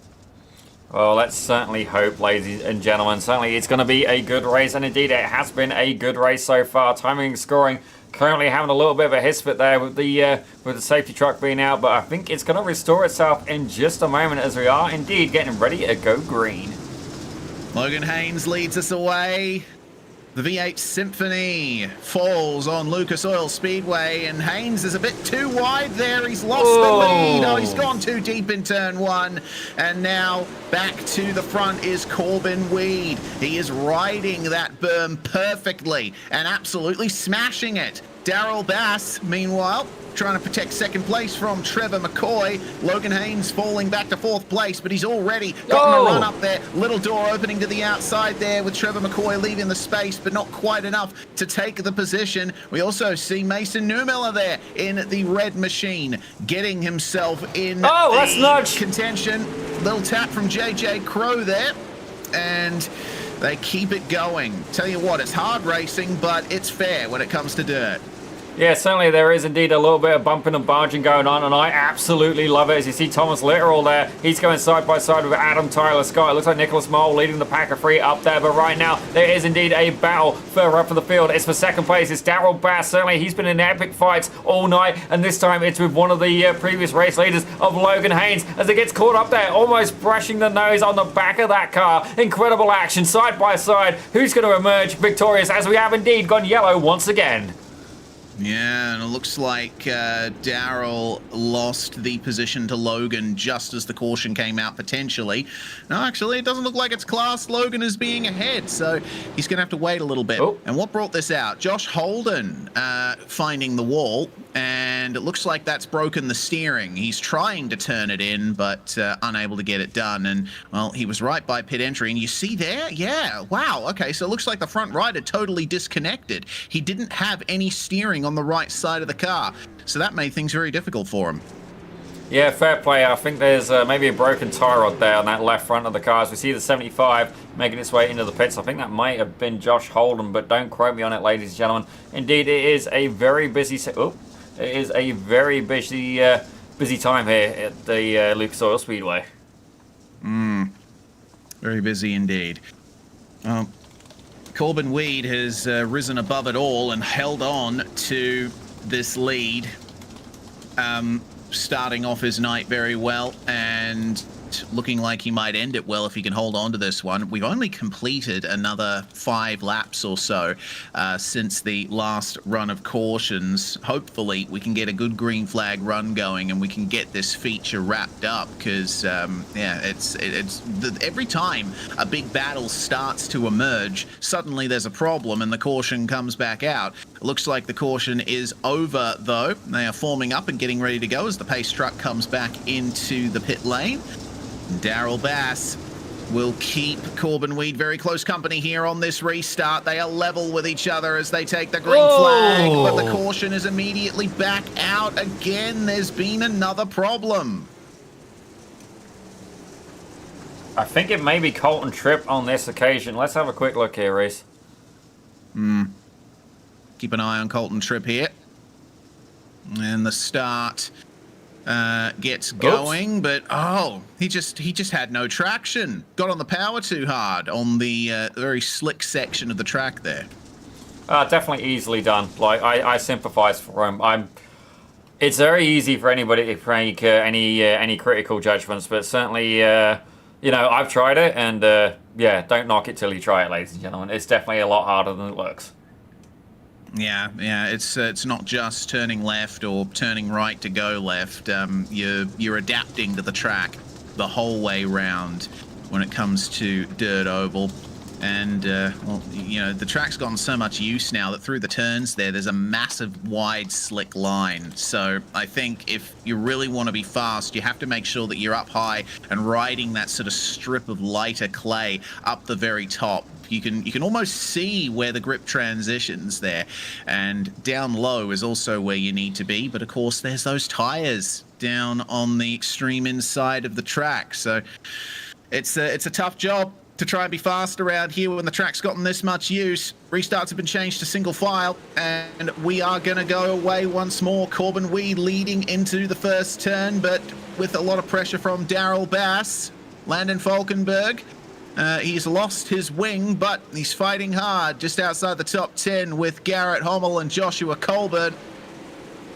Well, let's certainly hope, ladies and gentlemen. Certainly it's going to be a good race, and indeed it has been a good race so far. Timing and scoring currently having a little bit of a hiss fit there with the safety truck being out, but I think it's going to restore itself in just a moment as we are indeed getting ready to go green. Logan Haynes leads us away. The V8 Symphony falls on Lucas Oil Speedway, and Haynes is a bit too wide there. He's lost the lead. Oh, he's gone too deep in turn one. And now back to the front is Corbin Weed. He is riding that berm perfectly and absolutely smashing it. Daryl Bass, meanwhile, trying to protect second place from Trevor McCoy. Logan Haynes falling back to fourth place, but he's already gotten a run up there. Little door opening to the outside there with Trevor McCoy leaving the space, but not quite enough to take the position. We also see Mason Newmiller there in the red machine, getting himself in the contention. Little tap from JJ Crow there, and they keep it going. Tell you what, it's hard racing, but it's fair when it comes to dirt. Yeah, certainly there is indeed a little bit of bumping and barging going on, and I absolutely love it. As you see Thomas Litterall there, he's going side by side with Adam Tyler Scott. It looks like Nicholas Mole leading the pack of three up there, but right now there is indeed a battle further up for the field. It's for second place. It's Daryl Bass. Certainly he's been in epic fights all night, and this time it's with one of the previous race leaders of Logan Haynes as it gets caught up there, almost brushing the nose on the back of that car. Incredible action side by side. Who's going to emerge victorious as we have indeed gone yellow once again? Yeah, and it looks like Daryl lost the position to Logan just as the caution came out, potentially. No, actually, it doesn't look like it's classed Logan as being ahead, so he's going to have to wait a little bit. Oh. And what brought this out? Josh Holden finding the wall, and it looks like that's broken the steering. He's trying to turn it in, but unable to get it done. And, well, he was right by pit entry. And you see there? Yeah, wow. Okay, so it looks like the front right had totally disconnected. He didn't have any steering on the right side of the car, so that made things very difficult for him. Yeah, fair play. I think there's maybe a broken tyre rod there on that left front of the car. As we see the 75 making its way into the pits. I think that might have been Josh Holden, but don't quote me on it, ladies and gentlemen. Indeed, it is a very busy busy time here at the Lucas Oil Speedway. Very busy indeed. Corbin Weed has risen above it all and held on to this lead, starting off his night very well and looking like he might end it well if he can hold on to this one. We've only completed another 5 laps or so since the last run of cautions. Hopefully we can get a good green flag run going and we can get this feature wrapped up, because every time a big battle starts to emerge, suddenly there's a problem and the caution comes back out. It looks like the caution is over though. They are forming up and getting ready to go as the pace truck comes back into the pit lane. Daryl Bass will keep Corbin Weed very close company here on this restart. They are level with each other as they take the green flag, but the caution is immediately back out again. There's been another problem. I think it may be Colton Tripp on this occasion. Let's have a quick look here, Rhys. Keep an eye on Colton Tripp here. And the start gets going, but he just had no traction. Got on the power too hard on the very slick section of the track there. Definitely easily done. Like I sympathise for him. It's very easy for anybody to make any critical judgments, but certainly, you know, I've tried it, and yeah, don't knock it till you try it, ladies and gentlemen. It's definitely a lot harder than it looks. Yeah, it's not just turning left or turning right to go left. You're adapting to the track the whole way round when it comes to dirt oval. And, well, you know, the track's gotten so much use now that through the turns there's a massive, wide, slick line. So I think if you really want to be fast, you have to make sure that you're up high and riding that sort of strip of lighter clay up the very top. You can almost see where the grip transitions there. And down low is also where you need to be. But, of course, there's those tires down on the extreme inside of the track. So it's a tough job to try and be fast around here when the track's gotten this much use. Restarts have been changed to single file, and we are going to go away once more. Corbin Weed leading into the first turn, but with a lot of pressure from Daryl Bass. Landon Falkenberg, he's lost his wing, but he's fighting hard just outside the top 10 with Garrett Hommel and Joshua Colbert.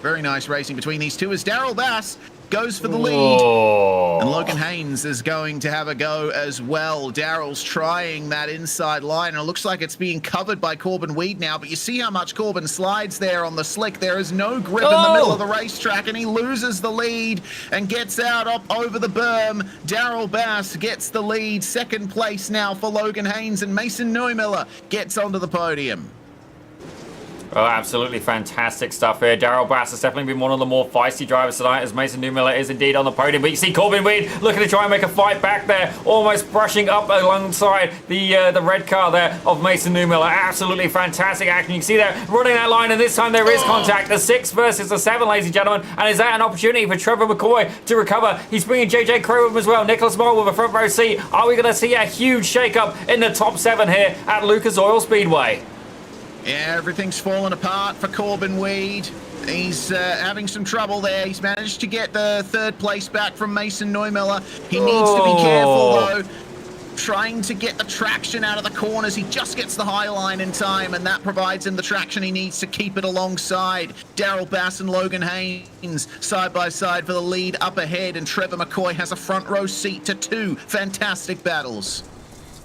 Very nice racing between these two as Daryl Bass goes for the lead. Whoa. And Logan Haynes is going to have a go as well. Daryl's trying that inside line, and it looks like it's being covered by Corbin Weed now, but you see how much Corbin slides there on the slick. There is no grip in the middle of the racetrack, and he loses the lead and gets out up over the berm. Daryl Bass gets the lead. Second place now for Logan Haynes, and Mason Neumiller gets onto the podium. Oh, absolutely fantastic stuff here. Daryl Bass has definitely been one of the more feisty drivers tonight, as Mason Neumiller is indeed on the podium. But you see Corbin Weed looking to try and make a fight back there, almost brushing up alongside the red car there of Mason Neumiller. Absolutely fantastic action. You can see there running that line, and this time there is contact. The 6 versus the 7, ladies and gentlemen. And is that an opportunity for Trevor McCoy to recover? He's bringing JJ Crow with him as well. Nicholas Moore with a front row seat. Are we going to see a huge shake-up in the top 7 here at Lucas Oil Speedway? Yeah, everything's fallen apart for Corbin Weed. He's having some trouble there. He's managed to get the 3rd place back from Mason Neumiller. He needs to be careful, though. Trying to get the traction out of the corners. He just gets the high line in time, and that provides him the traction he needs to keep it alongside Daryl Bass and Logan Haynes side by side for the lead up ahead, and Trevor McCoy has a front row seat to 2 fantastic battles.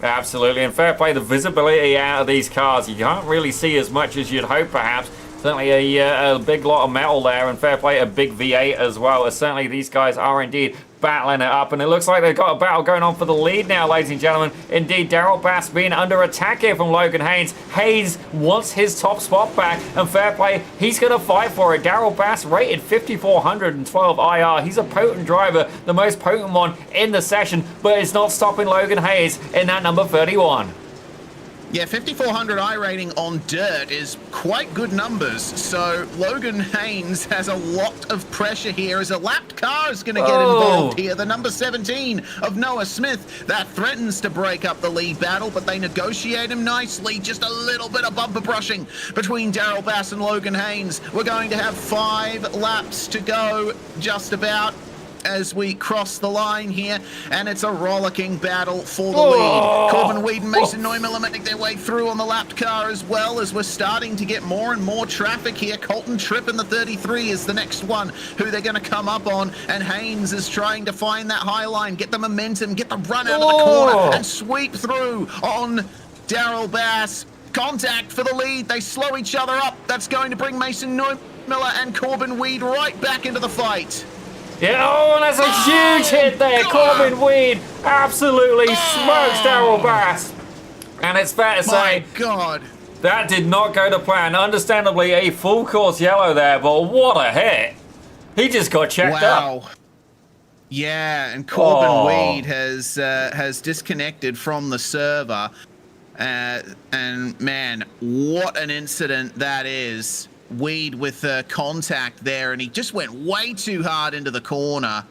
Absolutely, and fair play, the visibility out of these cars, you can't really see as much as you'd hope perhaps. Certainly a big lot of metal there, and fair play, a big V8 as well, as certainly these guys are indeed battling it up, and it looks like they've got a battle going on for the lead now, ladies and gentlemen. Indeed, Daryl Bass being under attack here from Logan Haynes. Haynes wants his top spot back, and fair play, he's going to fight for it. Daryl Bass rated 5,412 IR. He's a potent driver, the most potent one in the session, but it's not stopping Logan Haynes in that number 31. Yeah, 5,400 I rating on dirt is quite good numbers. So Logan Haynes has a lot of pressure here as a lapped car is going to get involved here. The number 17 of Noah Smith, that threatens to break up the lead battle, but they negotiate him nicely. Just a little bit of bumper brushing between Daryl Bass and Logan Haynes. We're going to have 5 laps to go, just about, as we cross the line here, and it's a rollicking battle for the lead. Corbin Weed and Mason Neumiller make their way through on the lapped car as well, as we're starting to get more and more traffic here. Colton Tripp in the 33 is the next one who they're going to come up on, and Haynes is trying to find that high line, get the momentum, get the run out of the corner, and sweep through on Daryl Bass. Contact for the lead. They slow each other up. That's going to bring Mason Neumiller and Corbin Weed right back into the fight. Yeah, and that's a huge hit there. Corbin Weed absolutely smokes Daryl Bass. And it's fair to say, God, that did not go to plan. Understandably, a full course yellow there, but what a hit. He just got checked up. Yeah, and Corbin Weed has disconnected from the server. And man, what an incident that is. Weed with contact there, and he just went way too hard into the corner,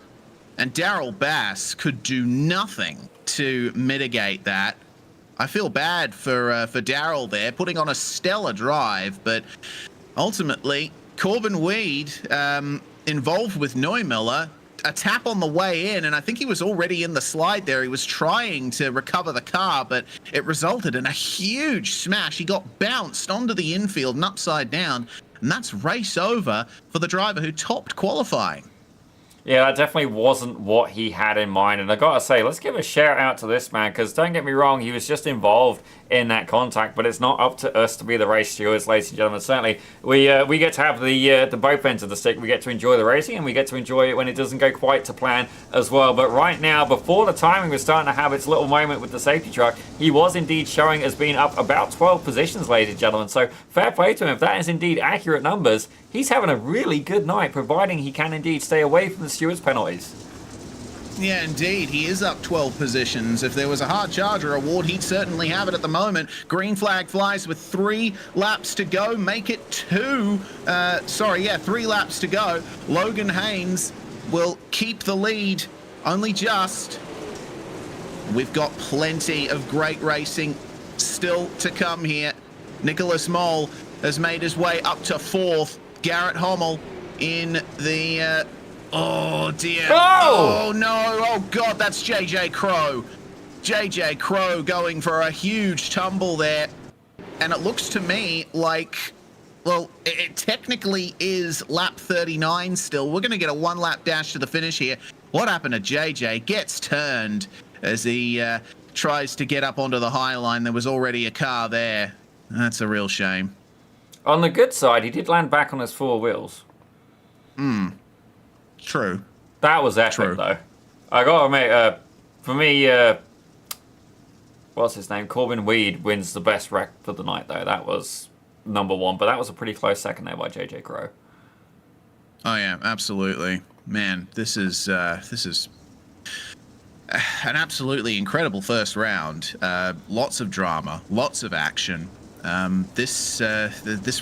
and Daryl Bass could do nothing to mitigate that. I feel bad for Daryl there, putting on a stellar drive, but ultimately Corbin Weed involved with Neumiller. A tap on the way in, and I think he was already in the slide there. He was trying to recover the car, but it resulted in a huge smash. He got bounced onto the infield and upside down, and that's race over for the driver who topped qualifying. Yeah, that definitely wasn't what he had in mind. And I gotta say, let's give a shout out to this man, because don't get me wrong, he was just involved in that contact, but it's not up to us to be the race stewards, ladies and gentlemen. Certainly, we get to have the both ends of the stick. We get to enjoy the racing, and we get to enjoy it when it doesn't go quite to plan as well. But right now, before the timing was starting to have its little moment with the safety truck, he was indeed showing as being up about 12 positions, ladies and gentlemen. So fair play to him. If that is indeed accurate numbers, he's having a really good night, providing he can indeed stay away from the stewards' penalties. Yeah, indeed. He is up 12 positions. If there was a hard charger award, he'd certainly have it at the moment. Green flag flies with 3 laps to go. Make it 3 laps to go. Logan Haynes will keep the lead, only just. We've got plenty of great racing still to come here. Nicholas Moll has made his way up to 4th. Garrett Hommel in the... oh dear. Oh no. Oh god, that's JJ Crow. JJ Crow going for a huge tumble there. And it looks to me like, well, it technically is lap 39 still. We're going to get a 1-lap dash to the finish here. What happened to JJ? Gets turned as he tries to get up onto the high line. There was already a car there. That's a real shame. On the good side, he did land back on his 4 wheels. True. That was epic, though. I gotta admit, for me, what's his name? Corbin Weed wins the best wreck for the night, though. That was number 1, but that was a pretty close second there by JJ Crow. Oh yeah, absolutely. Man, this is an absolutely incredible first round. Lots of drama, lots of action. This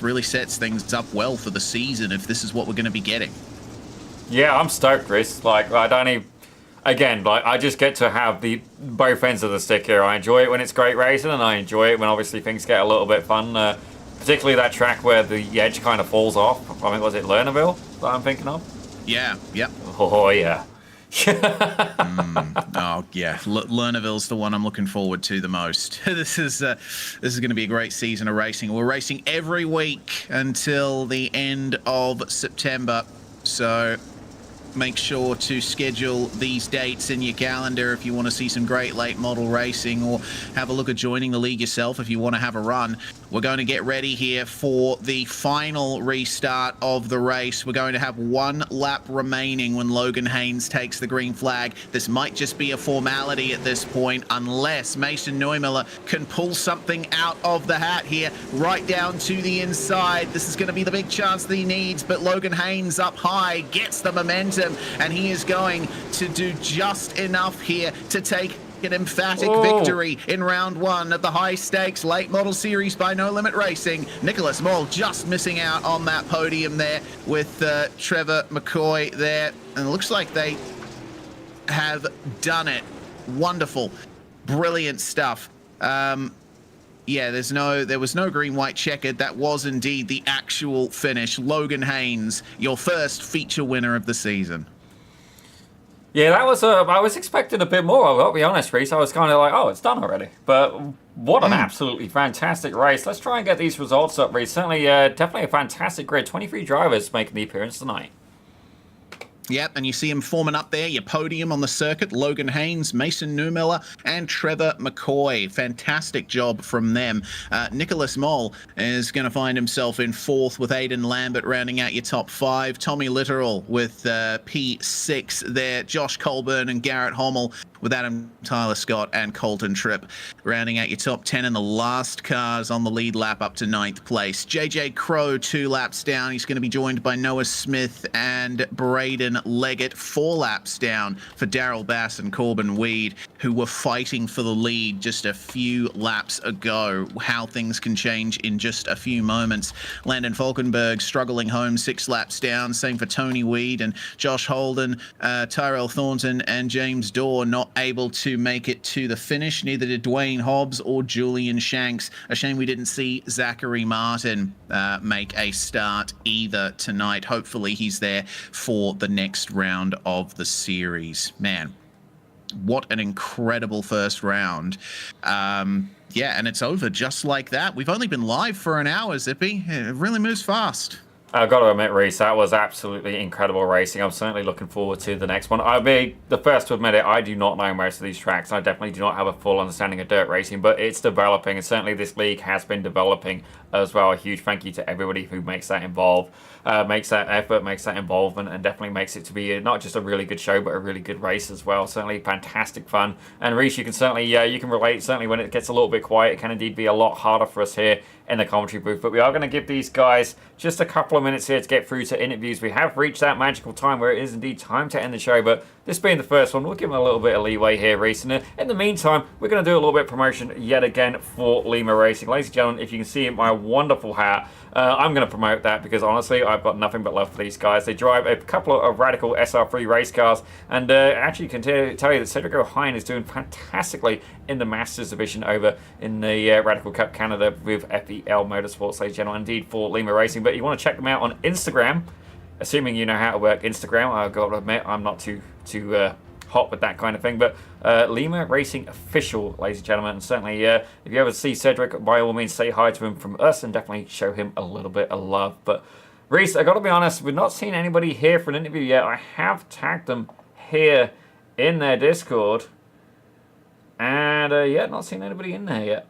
really sets things up well for the season if this is what we're going to be getting. Yeah, I'm stoked, Rhys. Like, I just get to have the both ends of the stick here. I enjoy it when it's great racing, and I enjoy it when obviously things get a little bit fun. Particularly that track where the edge kind of falls off. I mean, was it Lernerville that I'm thinking of? Yeah, yep. Oh, yeah. Oh yeah, Lernerville's the one I'm looking forward to the most. This is going to be a great season of racing. We're racing every week until the end of September, so make sure to schedule these dates in your calendar if you want to see some great late model racing, or have a look at joining the league yourself if you want to have a run. We're going to get ready here for the final restart of the race. We're going to have 1 lap remaining when Logan Haynes takes the green flag. This might just be a formality at this point, unless Mason Neumiller can pull something out of the hat here, right down to the inside. This is going to be the big chance that he needs, but Logan Haynes up high gets the momentum, and he is going to do just enough here to take an emphatic victory in round 1 of the high stakes late model series by No Limit Racing. Nicholas Moll just missing out on that podium there with Trevor McCoy there, and it looks like they have done it. Wonderful, brilliant stuff. Yeah, there was no green-white checkered. That was indeed the actual finish. Logan Haynes, your first feature winner of the season. Yeah, that was. I was expecting a bit more. I'll be honest, Rhys. I was kind of like, oh, it's done already. But what an absolutely fantastic race. Let's try and get these results up, Rhys. Certainly, definitely a fantastic grid. 23 drivers making the appearance tonight. Yep, and you see him forming up there, your podium on the circuit. Logan Haynes, Mason Neumiller, and Trevor McCoy. Fantastic job from them. Nicholas Moll is going to find himself in 4th with Aidan Lambert rounding out your top 5. Tommy Littoral with P6 there. Josh Colburn and Garrett Hommel with Adam Tyler Scott and Colton Tripp rounding out your top 10, and the last cars on the lead lap up to 9th place. JJ Crow 2 laps down. He's going to be joined by Noah Smith and Braden Ryan Leggett, 4 laps down for Daryl Bass and Corbin Weed, who were fighting for the lead just a few laps ago. How things can change in just a few moments. Landon Falkenberg struggling home 6 laps down. Same for Tony Weed and Josh Holden. Tyrell Thornton and James Dorr not able to make it to the finish. Neither did Dwayne Hobbs or Julian Shanks. A shame we didn't see Zachary Martin make a start either tonight. Hopefully he's there for the next round of the series. Man, what an incredible first round. Yeah, and it's over just like that. We've only been live for an hour, Zippy. It really moves fast. I've got to admit, Rhys, that was absolutely incredible racing. I'm certainly looking forward to the next one. I'll be the first to admit it, I do not know most of these tracks. I definitely do not have a full understanding of dirt racing, but it's developing, and certainly this league has been developing as well. A huge thank you to everybody who makes that involved, makes that effort, makes that involvement, and definitely makes it to be not just a really good show, but a really good race as well. Certainly fantastic fun. And Rhys, you can certainly, you can relate. Certainly when it gets a little bit quiet, it can indeed be a lot harder for us here in the commentary booth, but we are going to give these guys just a couple of minutes here to get through to interviews. We have reached that magical time where it is indeed time to end the show, but this being the first one, we'll give them a little bit of leeway here, Rhys. And in the meantime, we're going to do a little bit of promotion yet again for Lima Racing. Ladies and gentlemen, if you can see my wonderful hat, I'm going to promote that because honestly, I've got nothing but love for these guys. They drive a couple of radical SR3 race cars, and actually can tell you that Cedric O'Hine is doing fantastically in the Masters division over in the Radical Cup Canada with FEL Motorsports, ladies and gentlemen, indeed for Lima Racing. But you want to check them out on Instagram, assuming you know how to work Instagram. I've got to admit, I'm not too hot with that kind of thing, but Lima Racing Official, ladies and gentlemen, and certainly if you ever see Cedric, by all means say hi to him from us and definitely show him a little bit of love. But Rhys, I got to be honest, we've not seen anybody here for an interview yet. I have tagged them here in their Discord, and yeah, not seen anybody in there yet.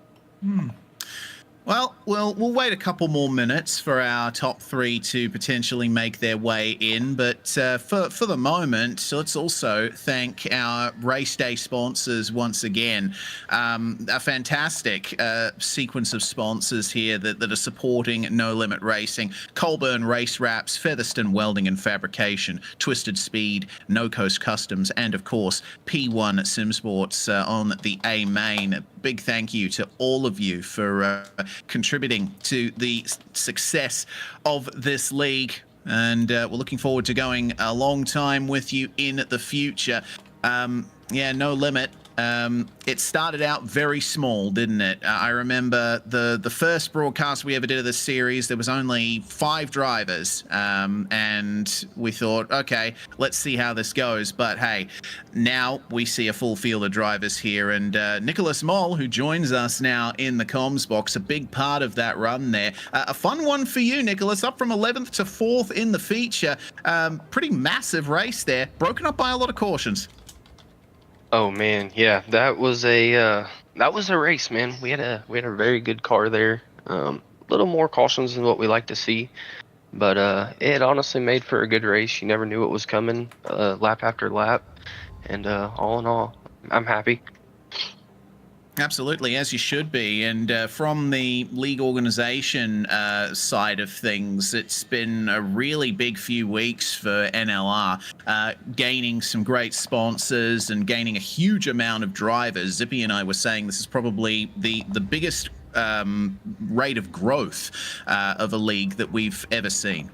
Well, we'll wait a couple more minutes for our top 3 to potentially make their way in. But for the moment, let's also thank our race day sponsors once again. A fantastic sequence of sponsors here that are supporting No Limit Racing. Colburn Race Wraps, Featherston Welding and Fabrication, Twisted Speed, No Coast Customs, and of course, P1 Simsports on the A main. Big thank you to all of you for contributing to the success of this league, and we're looking forward to going a long time with you in the future. Yeah, No Limit. It started out very small, didn't it? I remember the first broadcast we ever did of this series, there was only 5 drivers, and we thought, okay, let's see how this goes. But hey, now we see a full field of drivers here, and Nicholas Moll, who joins us now in the comms box, a big part of that run there. A fun one for you, Nicholas, up from 11th to 4th in the feature. Pretty massive race there, broken up by a lot of cautions. Oh man, yeah, that was a race, man. We had a very good car there. Little more cautions than what we like to see, but it honestly made for a good race. You never knew what was coming, lap after lap, and all in all, I'm happy. Absolutely, as you should be. And from the league organization side of things, it's been a really big few weeks for NLR, gaining some great sponsors and gaining a huge amount of drivers. Zippy and I were saying this is probably the biggest rate of growth of a league that we've ever seen.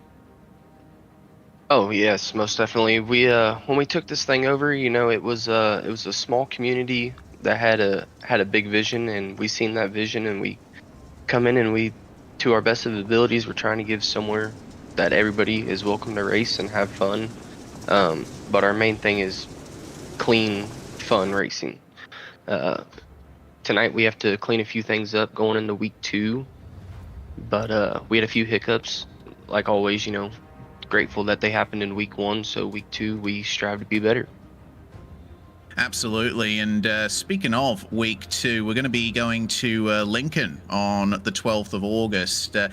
Oh yes, most definitely. We when we took this thing over, you know, it was a small community that had a big vision, and we seen that vision, and we come in and we, to our best of abilities, we're trying to give somewhere that everybody is welcome to race and have fun. But our main thing is clean, fun racing. Tonight we have to clean a few things up going into week 2, but we had a few hiccups, like always, you know. Grateful that they happened in week 1, so week 2 we strive to be better. Absolutely. And speaking of week 2, we're going to be going to Lincoln on the 12th of August. A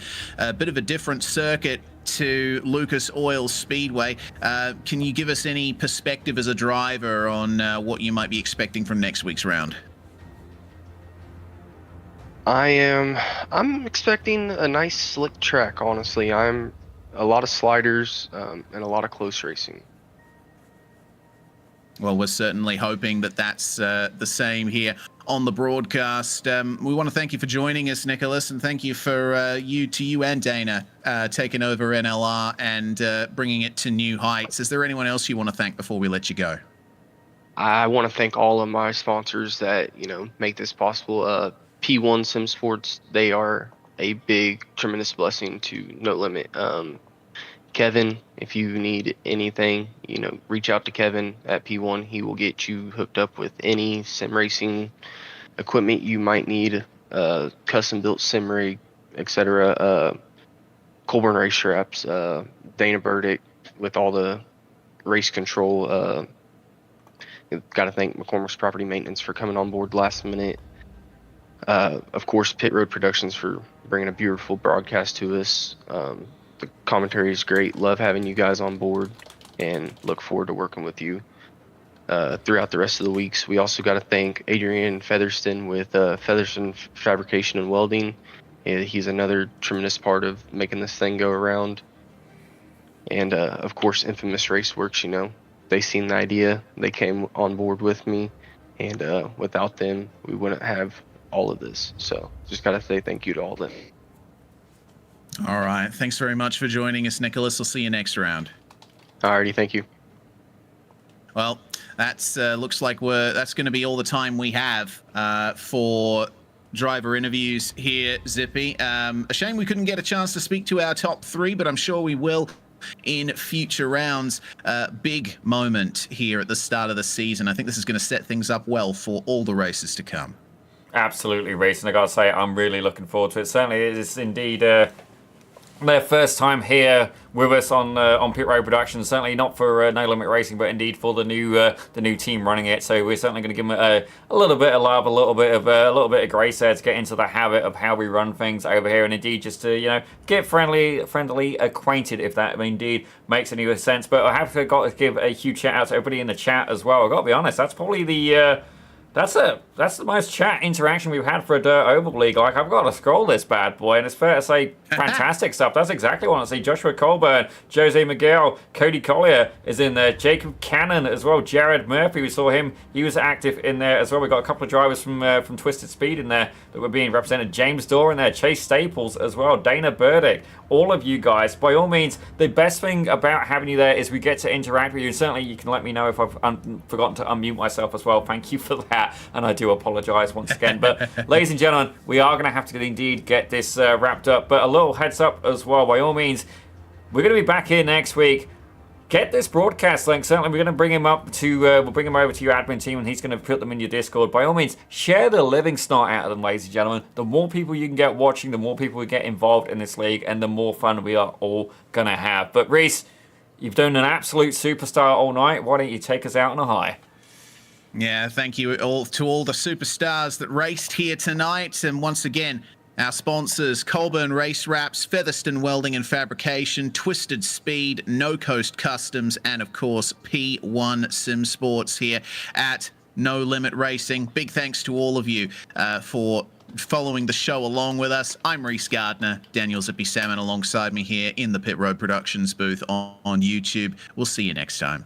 bit of a different circuit to Lucas Oil Speedway. Can you give us any perspective as a driver on what you might be expecting from next week's round? I'm expecting a nice slick track, honestly. I'm a lot of sliders and a lot of close racing. Well, we're certainly hoping that that's the same here on the broadcast. We want to thank you for joining us, Nicholas, and thank you for you and Dana taking over NLR and bringing it to new heights. Is there anyone else you want to thank before we let you go? I want to thank all of my sponsors that make this possible. P1 Sim Sports, they are a big, tremendous blessing to No Limit. Kevin, if you need anything, reach out to Kevin at P1. He will get you hooked up with any sim racing equipment you might need, custom built sim rig, etc. Colburn race straps, Dana Burdick with all the race control. Got to thank McCormick's Property Maintenance for coming on board last minute. Of course, Pit Road Productions for bringing a beautiful broadcast to us. The commentary is great. Love having you guys on board and look forward to working with you throughout the rest of the weeks. We also got to thank Adrian Featherston with Featherston Fabrication and Welding. He's another tremendous part of making this thing go around. And of course, Infamous Raceworks, they seen the idea. They came on board with me. And without them, we wouldn't have all of this. So just got to say thank you to all of them. All right. Thanks very much for joining us, Nicholas. We'll see you next round. Alrighty, thank you. Well, that's looks like that's going to be all the time we have for driver interviews here, Zippy. A shame we couldn't get a chance to speak to our top three, but I'm sure we will in future rounds. Big moment here at the start of the season. I think this is going to set things up well for all the races to come. Absolutely, Rhys, and I gotta say, I'm really looking forward to it. Certainly, it is indeed their first time here with us on Pit Road Productions. Certainly not for No Limit Racing, but indeed for the new team running it. So we're certainly going to give them a little bit of love, a little bit of grace there to get into the habit of how we run things over here, and indeed just to get friendly acquainted, if that indeed makes any sense. But I have got to give a huge shout out to everybody in the chat as well. I've got to be honest, that's probably the That's the most chat interaction we've had for a Dirt Oval League. Like, I've got to scroll this bad boy, and it's fair to say fantastic stuff. That's exactly what I see. Joshua Colburn, Jose Miguel, Cody Collier is in there, Jacob Cannon as well, Jared Murphy, we saw him. He was active in there as well. We've got a couple of drivers from Twisted Speed in there that were being represented. James Dorr in there, Chase Staples as well, Dana Burdick. All of you guys, by all means, the best thing about having you there is we get to interact with you. And certainly you can let me know if I've forgotten to unmute myself as well. Thank you for that. And I do apologize once again. But ladies and gentlemen, we are going to have to indeed get this wrapped up. But a little heads up as well, by all means, we're going to be back here next week. Get this broadcast link. Certainly, we're going to bring him up to. We'll bring him over to your admin team, and he's going to put them in your Discord. By all means, share the living snot out of them, ladies and gentlemen. The more people you can get watching, the more people we get involved in this league, and the more fun we are all going to have. But Rhys, you've done an absolute superstar all night. Why don't you take us out on a high? Yeah, thank you all to all the superstars that raced here tonight, and once again, our sponsors, Colburn Race Wraps, Featherston Welding and Fabrication, Twisted Speed, No Coast Customs, and of course, P1 Sim Sports here at No Limit Racing. Big thanks to all of you for following the show along with us. I'm Rhys Gardner, Daniel Zippy Salmon alongside me here in the Pit Road Productions booth on YouTube. We'll see you next time.